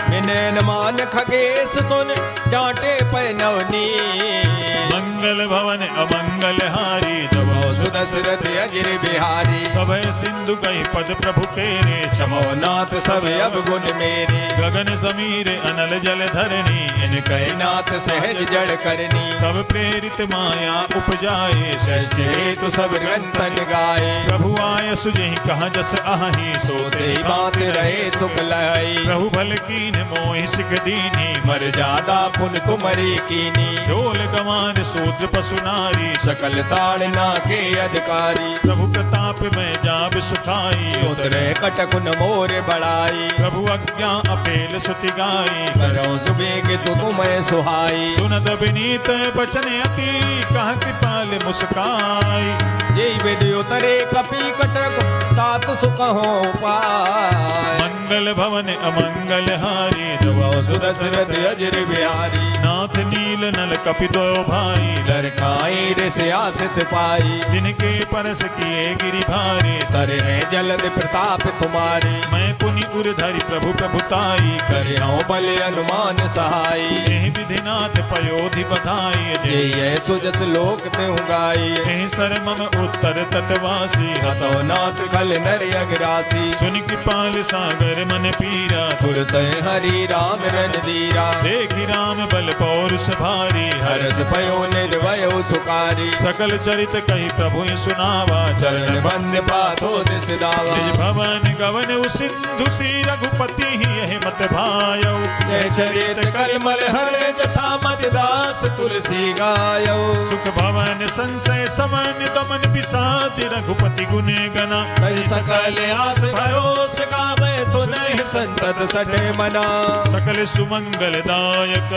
विनयन मान खगेश सुन डांटे पै नवनीत, मंगल भवन अमंगल हारी, जब सुदशरथ अजर बिहारी, सभय सिंधु गई पद प्रभु तेरे, क्षमो नाथ सब अब गुण मेरे, गगन समीर अनल जल धरणी, इनके नाथ सहज जड़ करनी, तब प्रेरित माया उपजाए, सृष्टि हेतु सब ग्रंथन गाए, प्रभु आय सुजहि कहा जस आही, सोते ही बात रहे सुख लाई, प्रभु भल कीन मोहि सिख दीनी, मर जादा पुन तुमरी कीनी, ढोल गमान सूत्र पशु नारी, सकल ताड़ना के अधिकारी, प्रभु प्रताप में जाब सुखाई, उतरे कटकुन मोर बढ़ाई, प्रभु आज्ञा अपेल सुति गाई, करो सुबेग तु तुम्हें सुहाई, सुनद विनीत बचन अति, कह कृपाल मुस्काई, जय वेद उतरे कपि कटक तात सुख हो पाय, मंगल भवन अमंगल हारी, जब सुदशरथ अजर बिहारी, नाथ नील नल कपि दो भाई, डर खाई ऋष आशिष पाई, जिनके परस किए गिरि भारे, तरे है जलद प्रताप तुम्हारी, मैं पुनि उरधरि प्रभु प्रभुताई, करे हूँ बल अनुमान सहाई, एहि विधिनाथ पयोधि बधाई, जय सुजस लोक त्यों गाई, एहि सर मम उत्तर तटवासी हतो नाथ खल नर अगरासी सुन कृपाल सागर मन पीरा तुरत हरि राम रणधीरा देखि राम बल पौरुष भारी हर्ष भयो निर्भयो सुकारी सकल चरित कही प्रभु सुनावा चरण बंद पाथो दिस दावा निज भवन गवन सिंधु सी रघुपति ही यह मत भायो जय चरित कलमल हर जथा मत दास तुलसी गायो सुख भवन संशय समन दमन विषाद रघुपति गुण गना कई सकल आस भरोस गावे सुनहि संतत सठे मना सकल सुमंगल दायक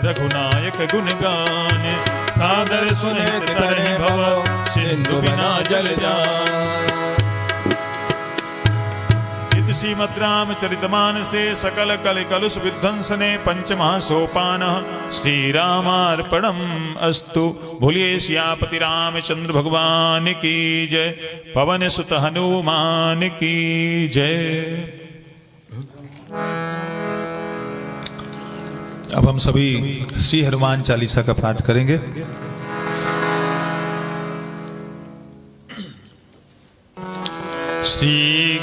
रघुनायक गुण गान सादर सुनित तरहि भव सिंधु बिना जल जान श्रीमद् रामचरितमानसे सकल कल कलुष विध्वंसने पंचमः सोपानः श्री रामार्पणम् अस्तु। भूलिए सियापति रामचंद्र भगवान की जय, पवन सुत हनुमान की जय। अब हम सभी श्री हनुमान चालीसा का पाठ करेंगे। श्री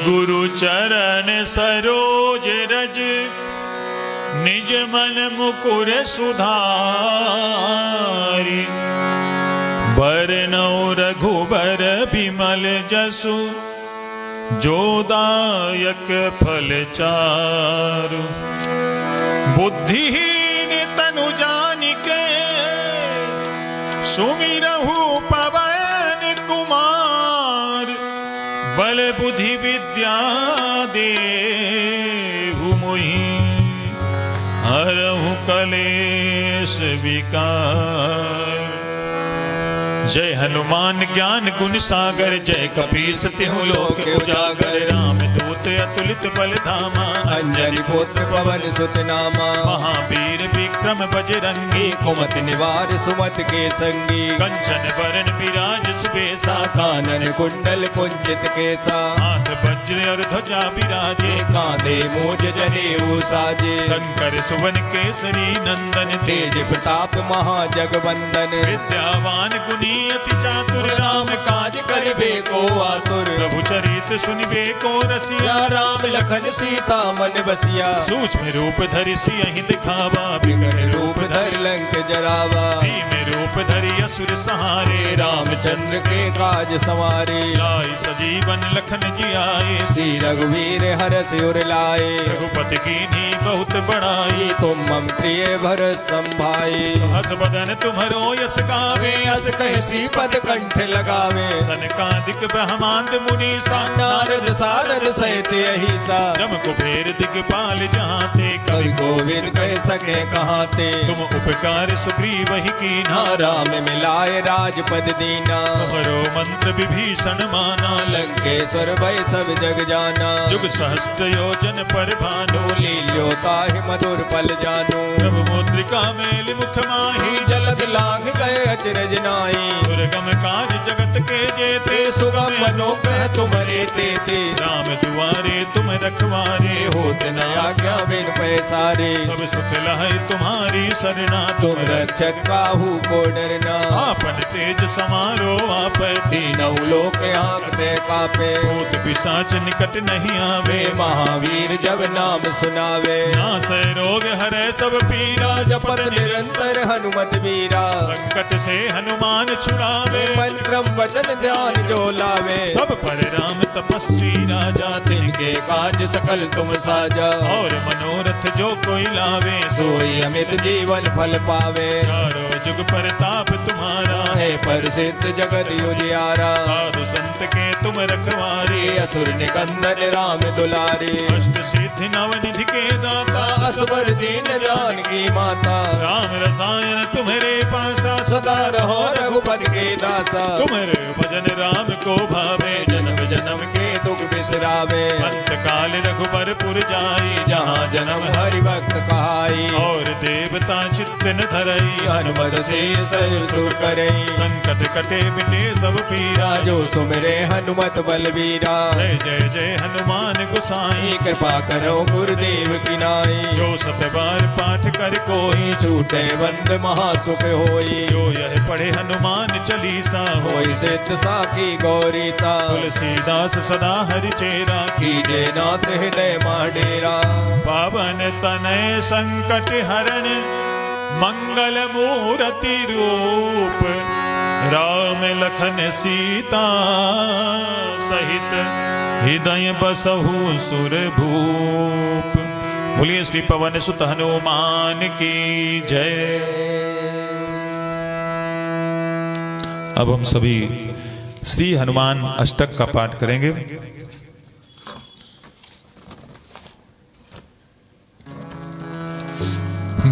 गुरु चरण सरोज रज निज मन मुकुर सुधारी बरनौ रघुबर बिमल जसु जोदायक फल चारु बुद्धिहीन तनु जानिके सुमिरहु पवन कुमार बल बुद्धि विद्या देहु मोहि हरहु कलेश विकार। जय हनुमान ज्ञान गुण सागर जय कपीस तिहु लोक उजागर राम दूत अतुलित बल धामा अंजनी पुत्र पवन सुत नामा महावीर विक्रम बजरंगी कुमति निवार सुमत के संगी कंचन बरन विराज सुबेसा कानन कुंडल कुंचित केसा हाथ वज्र और ध्वजा विराजे कांधे मूज जनेऊ साजे शंकर सुवन केसरी नंदन तेज प्रताप महाजगवंदन विद्यावान गुणी अति चातुर राम काज करिबे को आतुर प्रभु चरित सुनिबे को रसिया राम लखन सीता मन बसिया सूक्ष्म रूप धरि सियहि दिखावा विकट रूप धर लंक जरावा भीम रूप धरि असुर सहारे रामचंद्र के काज सवारे लाई सजीवन लखन जियाए श्री रघुवीर हरष उर लाए रघुपति कीन्ही बहुत बड़ाई तुम मम प्रिय भरत संभाई हस बदन तुम्हरो यस गावे अस कह श्रीपद कंठ लगावे सनकादिक ब्रह्मांड मुनि नारद सारद सहित अहिता जम कुबेर दिगपाल जहाते कवि गोविंद कह सके कहाते तुम उपकार सुग्रीव ही कीन्हा राम मिलाए राजपद दीना तुम्हरो मंत्र विभीषण माना लंकेश्वर भय सब जग जाना जुग सहस्त्र योजन पर भानु लील्योता ही मधुर पल जानो प्रभु मुद्रिका मेल मुख माही जलद लांघ गए अचरज नाई दुर्गम काज जगत के जेते सुगम मनोग्रह तुम्हारे तेते राम दुआरे तुम रखवारे होत न आज्ञा बिन पैसारे सब सुख लहै तुम्हारी सरना तुम रक्षक काहू को डरना आपन तेज समारो आप तीनों लोक आंकते कापे भूत पिशाच निकट नहीं आवे महावीर जब नाम सुनावे नासै रोग हरै सब पीरा जपत निरंतर हनुमत वीरा संकट से हनुमान छुड़ावे मन क्रम वचन ध्यान जो लावे सब पर राम तपस्वी राजा तिनके काज सकल तुम साजा और मनोरथ जो कोई लावे सोई अमित जीवन फल पावे चारों जुग परताप तुम्हारा है प्रसिद्ध जगत उजियारा साधु संत के तुम रखवारे असुर निकंदन राम दुलारे अष्ट सिद्धि नवनिधि के दाता असबर दीन जानकी माता राम रसायन तुम्हारे पासा सदा रहो रघुपति के दाता तुम्हारे भजन राम को भावे जन्म जन्म के दुख बिसरा करावे। अंत काल रघुबरपुर जाई, जहाँ जन्म हरि भक्त कहाई। और देवता चित्त न धरई, हनुमत से सुर करई। संकट कटे मिटे सब पीरा, जो सुमिरे हनुमत बलबीरा। जय जय जय हनुमान गोसाई, कृपा करो गुरुदेव की नाई। जो सब बार पाठ कर कोई, छूटे बंद महासुख होई। जो यह पढ़े हनुमान चालीसा, होई सिद्ध साखी गौरीता। तुलसीदास सदा हरि चेरा, कीजे नाथ हृदय माडेरा। पावन तनय संकट हरण, मंगल मूर्ति रूप। राम लखन सीता सहित, हृदय बसहु सुर भूप। बोलिए श्री पवन सुत हनुमान की जय। अब हम सभी श्री हनुमान अष्टक का पाठ करेंगे।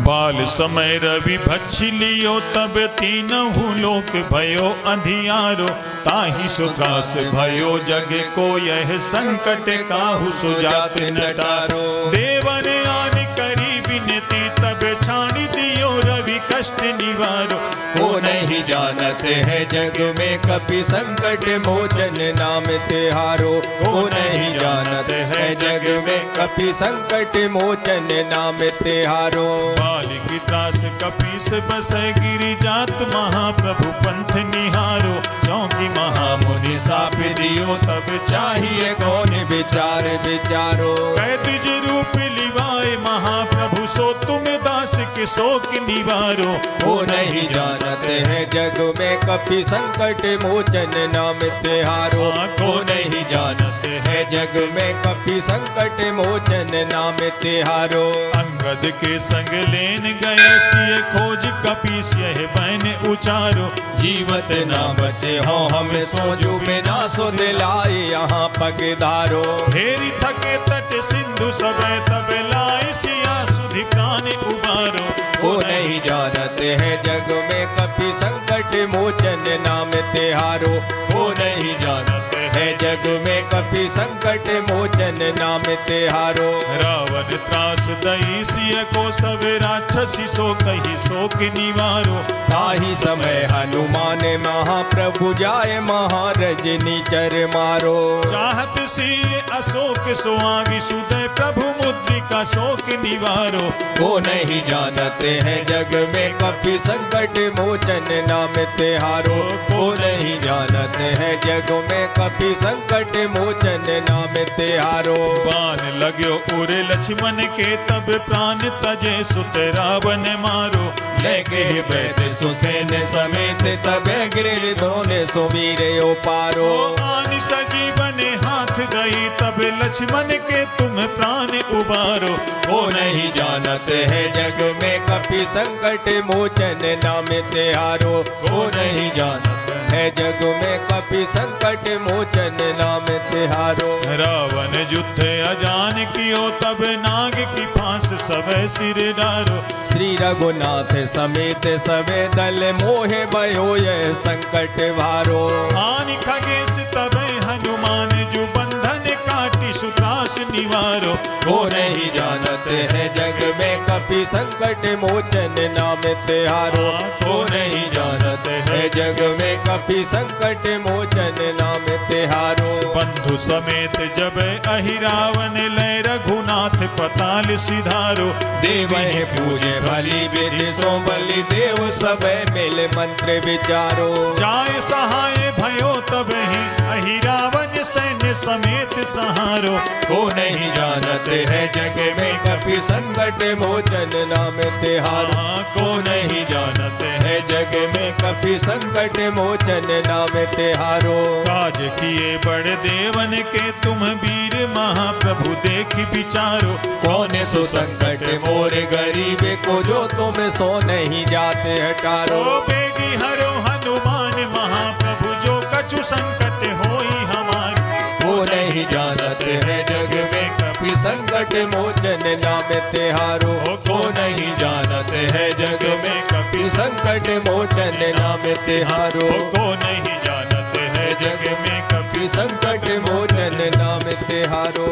बाल समय रवि भक्षि लियो, तब तीनहु लोक भयो अंधियारो। ताहि सुखास भयो जग को, यह संकट काहू सुजात नटारो। देवन आन करी विनती, तब छाणी दियो रवि कष्ट निवारो। को नहीं जानते है जग में कपि संकट मोचन नाम तिहारो। को नहीं जानते है जग में कपि संकट मोचन नाम तिहारो। बालिक त्रास कपीस बसै, गिरि जात महाप्रभु पंथ निहारो। चौकी महामुनि साप दियो तब चाहिए कौन विचार विचारो। कैद रूप लिवाए महाप्रभु, सो तुम दास के शोक निवारो। वो नहीं जानते हैं जग में कपि संकट मोचन नाम तिहारो। को नहीं जानते हैं जग में कपि संकट मोचन नाम तिहारो। अंगद के संग लेन गए, सिय खोज कपीस यह बैन उचारो। जीवत ना बचे हो हम सोजू बिना सो दिलाए यहाँ पगधारो। फेरी थके तट सिंधु सबे, तब लाई सिया सुधि प्राण उबारो। वो नहीं जानते हैं जग में कपि संकट मोचन नाम तिहारो। वो नहीं जानते हैं जग में कपि संकट मोचन नाम तिहारो। रावण त्रास दई, सिय को सब राक्षसी सो कही शोक निवारो। ताहि समय हनुमान महाप्रभु जाय, महारजनी चर मारो। चाहत सिय अशोक सुहागी, सुदय प्रभु मुद्रिका शोक निवारो। वो नहीं जानते हैं जग में कपि संकट मोचन नाम तिहारो। वो नहीं जानते हैं जग में कपि संकट मोचन नाम तिहारो। बाण लाग्यो उरे लक्ष्मण के, तब प्राण तजे सुत रावण मारो। लेके बैठ सुसेन समेत, तब गिर धोने सुवीर पारो। आन सजीवन हाथ गई, तब लक्ष्मण के तुम प्राण उबारो। वो नहीं जानते हैं जग में कपि संकट मोचन नाम तिहारो। वो नहीं जानते है जग में कपि संकट मोचन नाम तिहारो। रावण युद्ध अजान कियो, तब नाग की फांस सब सिर डारो। श्री रघुनाथ समेत सबे दल, मोहे भयो यह संकट भारो। हानि खगेश तब हनुमान, जो बंधन काटी सुत्रास निवारो। वो नहीं जानते हैं जग में कपि संकट मोचन नाम तिहारो। वो नहीं जानते हैं जग में कपि संकट मोचन नाम तिहारो। बंधु समेत जब अहिरावन, लय रघुनाथ पताल सिधारो। देव पूजे भली विधि सो बलि, देव सब मिल मंत्र विचारो। जाय सहाय भयो तब ही, अहिरावन सैन्य समेत सहारो। को नहीं जानते हैं जग में कपि संकट मोचन नाम तिहारो। को नहीं जानते हैं जग में कपि संकट मोचन नाम तिहारो। काज किए बड़े देवन के, तुम वीर महाप्रभु देख विचारो। कौन सो संकट मोर गरीब को, जो तुम सो नहीं जाते हटारो। ओ बेगी हरो हनुमान महाप्रभु, जो कछु संकट होई हमार। वो नहीं जानते हैं जग में कपि संकट मोचन नाम तिहारो। को नहीं जानते हैं जग में कपि संकट मोचन नाम तिहारो। को नहीं जानते हैं जग में कपि संकट मोचन नाम तिहारो।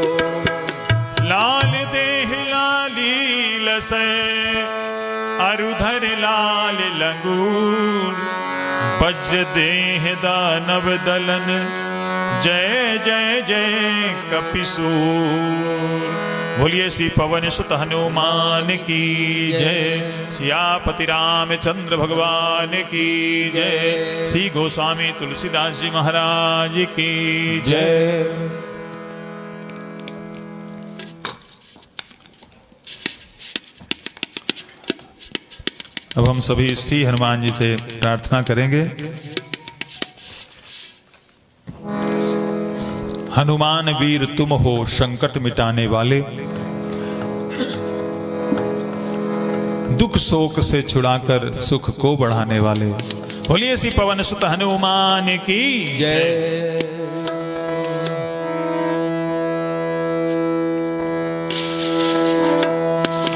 लाल देह लाली लसै अरुधर लाल लंगूर, वज्र देह दानव दलन जय जय जय कपिसूर। बोलिए श्री पवन सुत हनुमान की जय, सियापति रामचंद्र भगवान की जय, श्री गोस्वामी तुलसीदास जी महाराज की जय। अब हम सभी श्री हनुमान जी से प्रार्थना करेंगे। हनुमान वीर तुम हो संकट मिटाने वाले, दुख शोक से छुड़ाकर सुख को बढ़ाने वाले। बोलिए श्री पवन सुत हनुमान की जय।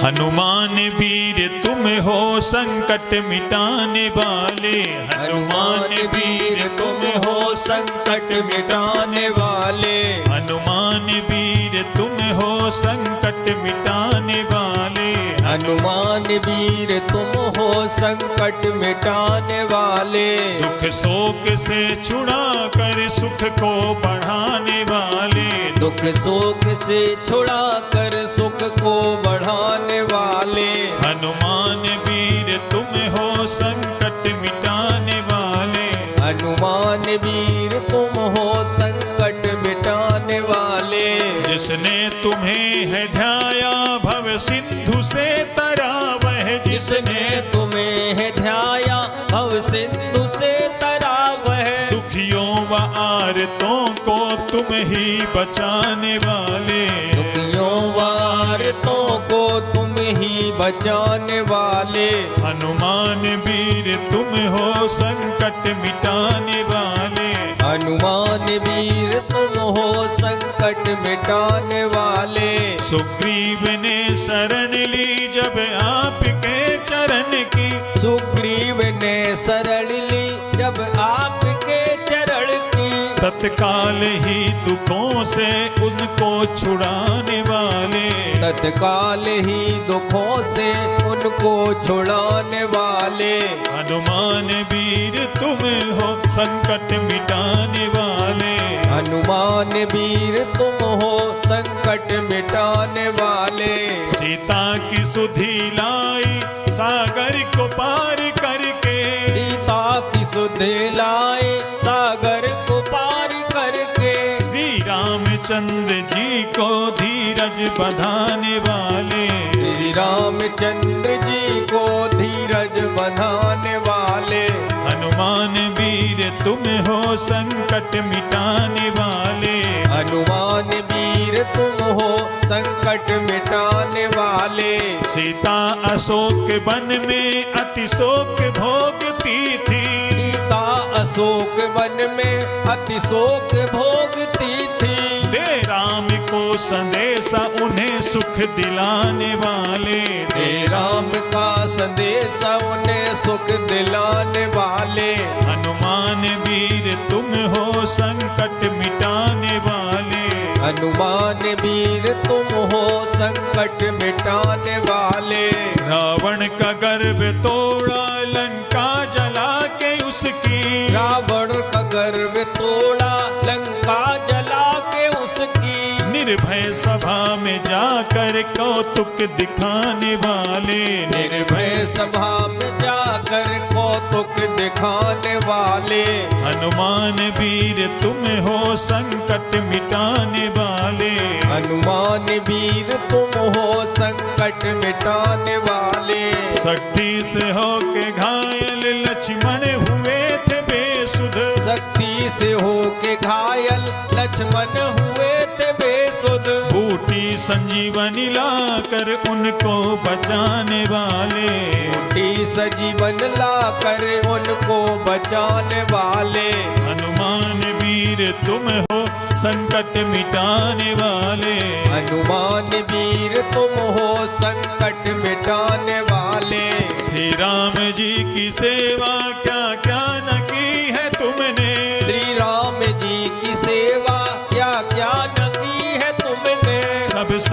हनुमान वीर तुम हो संकट मिटाने वाले, हनुमान वीर तुम हो संकट मिटाने वाले, हनुमान वीर तुम हो संकट मिटाने वाले, हनुमान वीर तुम हो संकट मिटाने वाले, दुख शोक से छुड़ा कर सुख को बढ़ाने वाले, दुख शोक से छुड़ा कर सुख को बढ़ाने वाले, हनुमान वीर तुम हो संकट मिटाने वाले, हनुमान वीर तुम हो संकट मिटाने वाले। जिसने तुम्हें है ध्याया भव सिंधु से तरा वह, जिसने तुम्हें है ध्याया भव सिंधु से तरा वह, दुखियों व आरतों को तुम ही बचाने वाले, दुखियों वारतों को तुम ही बचाने वाले, हनुमान वीर तुम हो संकट मिटाने वाले, हनुमान वीर तुम हो संकट मिटाने वाले। सुग्रीव ने शरण ली जब आपके चरण की, सुग्रीव ने शरण ली जब आपके चरण की, तत्काल ही दुखों से उनको छुड़ाने वाले, तत्काल ही दुखों से उनको छुड़ाने वाले, हनुमान वीर तुम हो संकट मिटाने वाले, हनुमान वीर तुम हो संकट मिटाने वाले। सीता की सुधि लाई सागर को पार करके, सीता की सुधि लाए सागर को पार करके, श्री रामचंद्र जी को धीरज बंधाने वाले, श्री रामचंद्र जी को धीरज बंधाने वाले, हनुमान वीर तुम हो संकट मिटाने वाले, हनुमान वीर तुम हो संकट मिटाने वाले। सीता अशोक वन में अति शोक भोगती थी, सीता अशोक वन में अति शोक भोगती थी, दे राम को संदेशा उन्हें सुख दिलाने वाले, दे राम का संदेशा उन्हें सुख दिलाने वाले, हनुमान वीर तुम हो संकट मिटाने वाले, हनुमान वीर तुम हो संकट मिटाने वाले। रावण का गर्व तोड़ा लंका जला के उसकी, रावण का गर्व तोड़ा लंका जला के उसकी, निर्भय सभा में जाकर कौतुक दिखाने वाले, निर्भय सभा में जाकर कौतुक दिखाने वाले, हनुमान वीर तुम हो संकट मिटाने वाले, हनुमान वीर तुम हो संकट मिटाने वाले। शक्ति से होके घायल लक्ष्मण हुए थे बेसुध, शक्ति से होके घायल लक्ष्मण हुए थे बेसुध, बूटी संजीवनी लाकर उनको बचाने वाले, बूटी सजीवन लाकर उनको बचाने वाले, हनुमान वीर तुम हो संकट मिटाने वाले, हनुमान वीर तुम हो संकट मिटाने वाले। श्री राम जी की सेवा क्या क्या न की है तुमने, श्री राम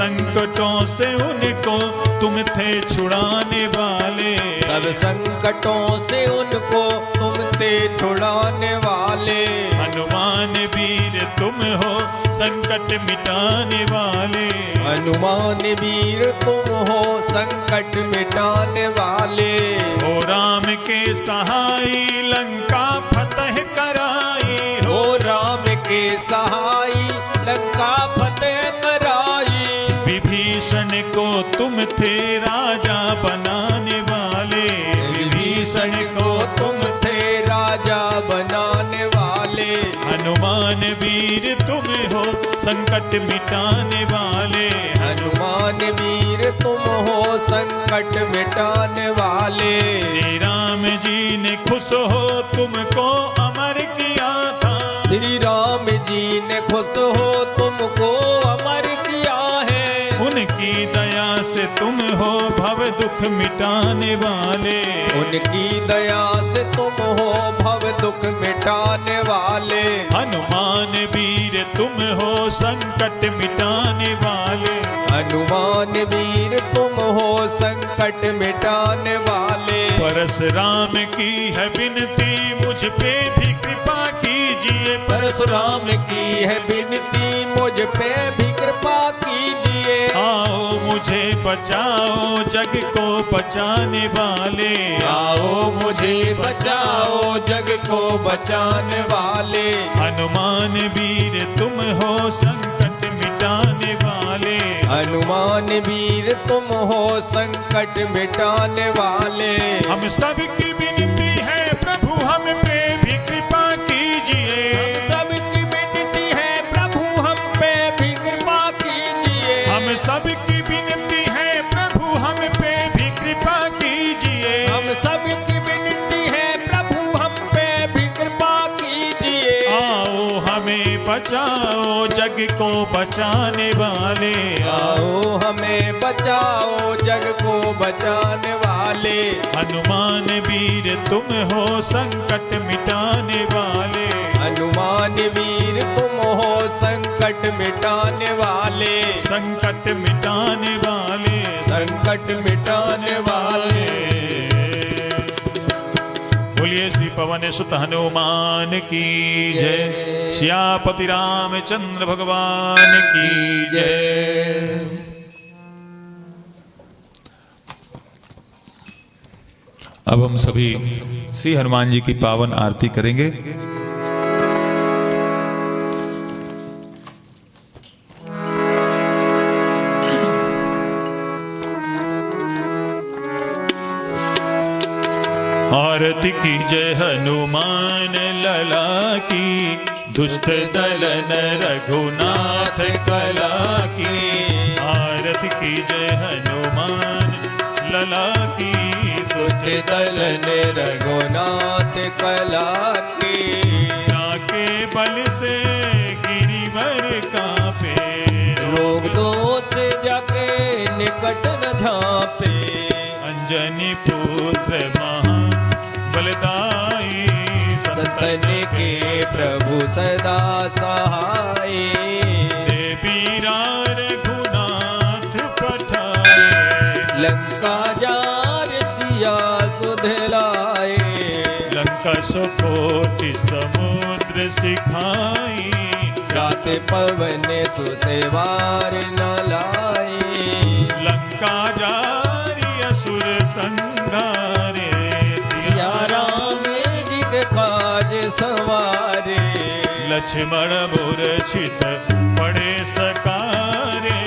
संकटों से उनको तुम थे छुड़ाने वाले। सब संकटों से उनको तुम थे छुड़ाने वाले। हनुमान वीर तुम हो संकट मिटाने वाले। हनुमान वीर तुम हो संकट मिटाने वाले। हो राम के सहाय लंका फतह कराई। हो राम के सहाय लंका फतेह कराई। विभीषण को तुम थे राजा बनाने वाले। विभीषण को तुम थे राजा बनाने वाले। हनुमान वीर तुम हो संकट मिटाने वाले। हनुमान वीर तुम हो संकट मिटाने वाले। श्री राम जी ने खुश हो तुमको अमर किया था। श्री राम जी ने खुश हो तुमको अमर किया है। उनकी दया से तुम हो भव दुख मिटाने वाले। उनकी दया से तुम हो भव दुख मिटाने वाले। हनुमान वीर तुम हो संकट मिटाने वाले। हनुमान वीर तुम हो संकट मिटाने वाले। परशुराम की है विनती मुझ पे भी कृपा कीजिए। परशुराम की है विनती मुझ पे भी कृपा कीजिए। आओ मुझे बचाओ जग को बचाने वाले। आओ मुझे बचाओ जग को बचाने वाले। हनुमान वीर तुम हो संकट मिटाने वाले। हनुमान वीर तुम हो संकट मिटाने वाले। हम सबकी विनती है प्रभु हम पे भी कृपा कीजिए। हम सबकी विनती है प्रभु हम पे भी कृपा कीजिए। हम सबकी विनती है प्रभु हम पे भी कृपा कीजिए। हम सबकी विनती है प्रभु हम पे भी कृपा कीजिए। आओ हमें बचाओ जग को बचाने वाले। आओ हमें बचाओ जग को बचाने वाले। हनुमान वीर तुम हो संकट मिटाने वाले। हनुमान वीर तुम हो संकट मिटाने वाले। संकट मिटाने वाले। संकट मिटाने वाले। बोलिए श्री पवन सुत हनुमान की जय। सियापति रामचंद्र भगवान की जय। अब हम सभी श्री हनुमान जी की पावन आरती करेंगे। आरती की जय हनुमान लला की। दुष्ट दलन रघुनाथ कला की। आरती की जय हनुमान लला की। दुष्ट दलन रघुनाथ कला की। जाके बल से गिरिवर कांपे। रोग दोष जाके निकट न झांपे। अंजनी पुत्र महा बलदाई। संतन के प्रभु सदा सहाय। देवीरा रघुनाथ पठाए। लंका जार सिया सुधलाए। लंका सुकोटि समुद्र सिखाई। रात पवन सुतेवार न लाए। लंका जारी असुर संघारे। सिया राम जिग काज सवारे। लक्ष्मण मूर्छित पड़े सकारे।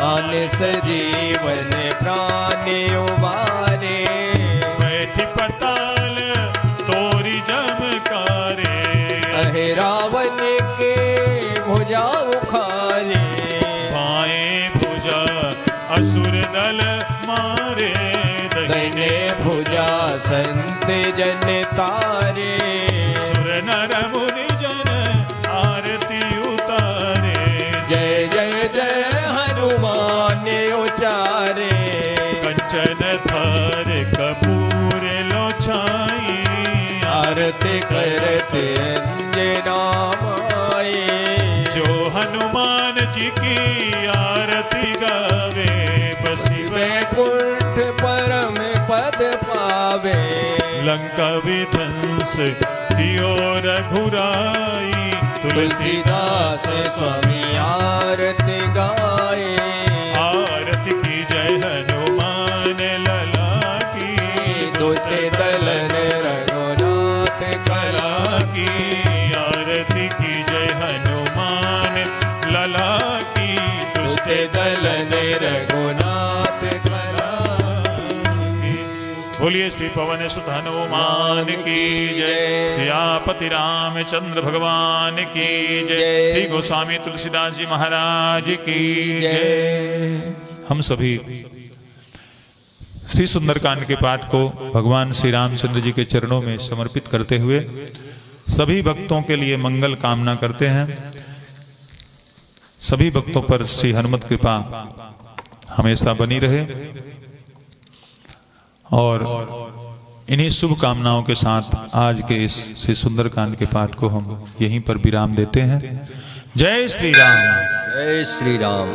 आन सजीवन प्राण उबारे। बैठी पताल तोरी जमकारे। अहे रावण के भुजा उखारे। बाएं भुजा असुर दल मारे। दाहिने भुजा संत जन तारे। सुर नर मुनि जन आरती उतारे। जय जय जय हनुमान उचारे। कंचन थार कपूर लो छाई। आरती करते अंजना माई। जो हनुमान जी की आरती गा लंका विध्वंस कियो रघुराई। तुलसीदास स्वामी आरती गाए। आरती की जय हनुमान लला की। दुष्ट दलन रघुनाथ कला की। आरती की जय हनुमान लला की। दुष्ट दलन रघुनाथ कला की। बोलिए श्री पवन सुत हनुमान की जय। सियापति रामचंद्र भगवान की जय। श्री गोस्वामी तुलसीदास जी महाराज की जय। हम सभी श्री सुंदरकांड के पाठ को भगवान श्री रामचंद्र जी के चरणों में समर्पित करते हुए सभी भक्तों के लिए मंगल कामना करते हैं। सभी भक्तों पर श्री हनुमत कृपा हमेशा बनी रहे और इन्हीं शुभ कामनाओं के साथ आज के इस श्री सुंदरकांड के पाठ को हम यहीं पर विराम देते हैं। जय श्री राम। जय श्री राम।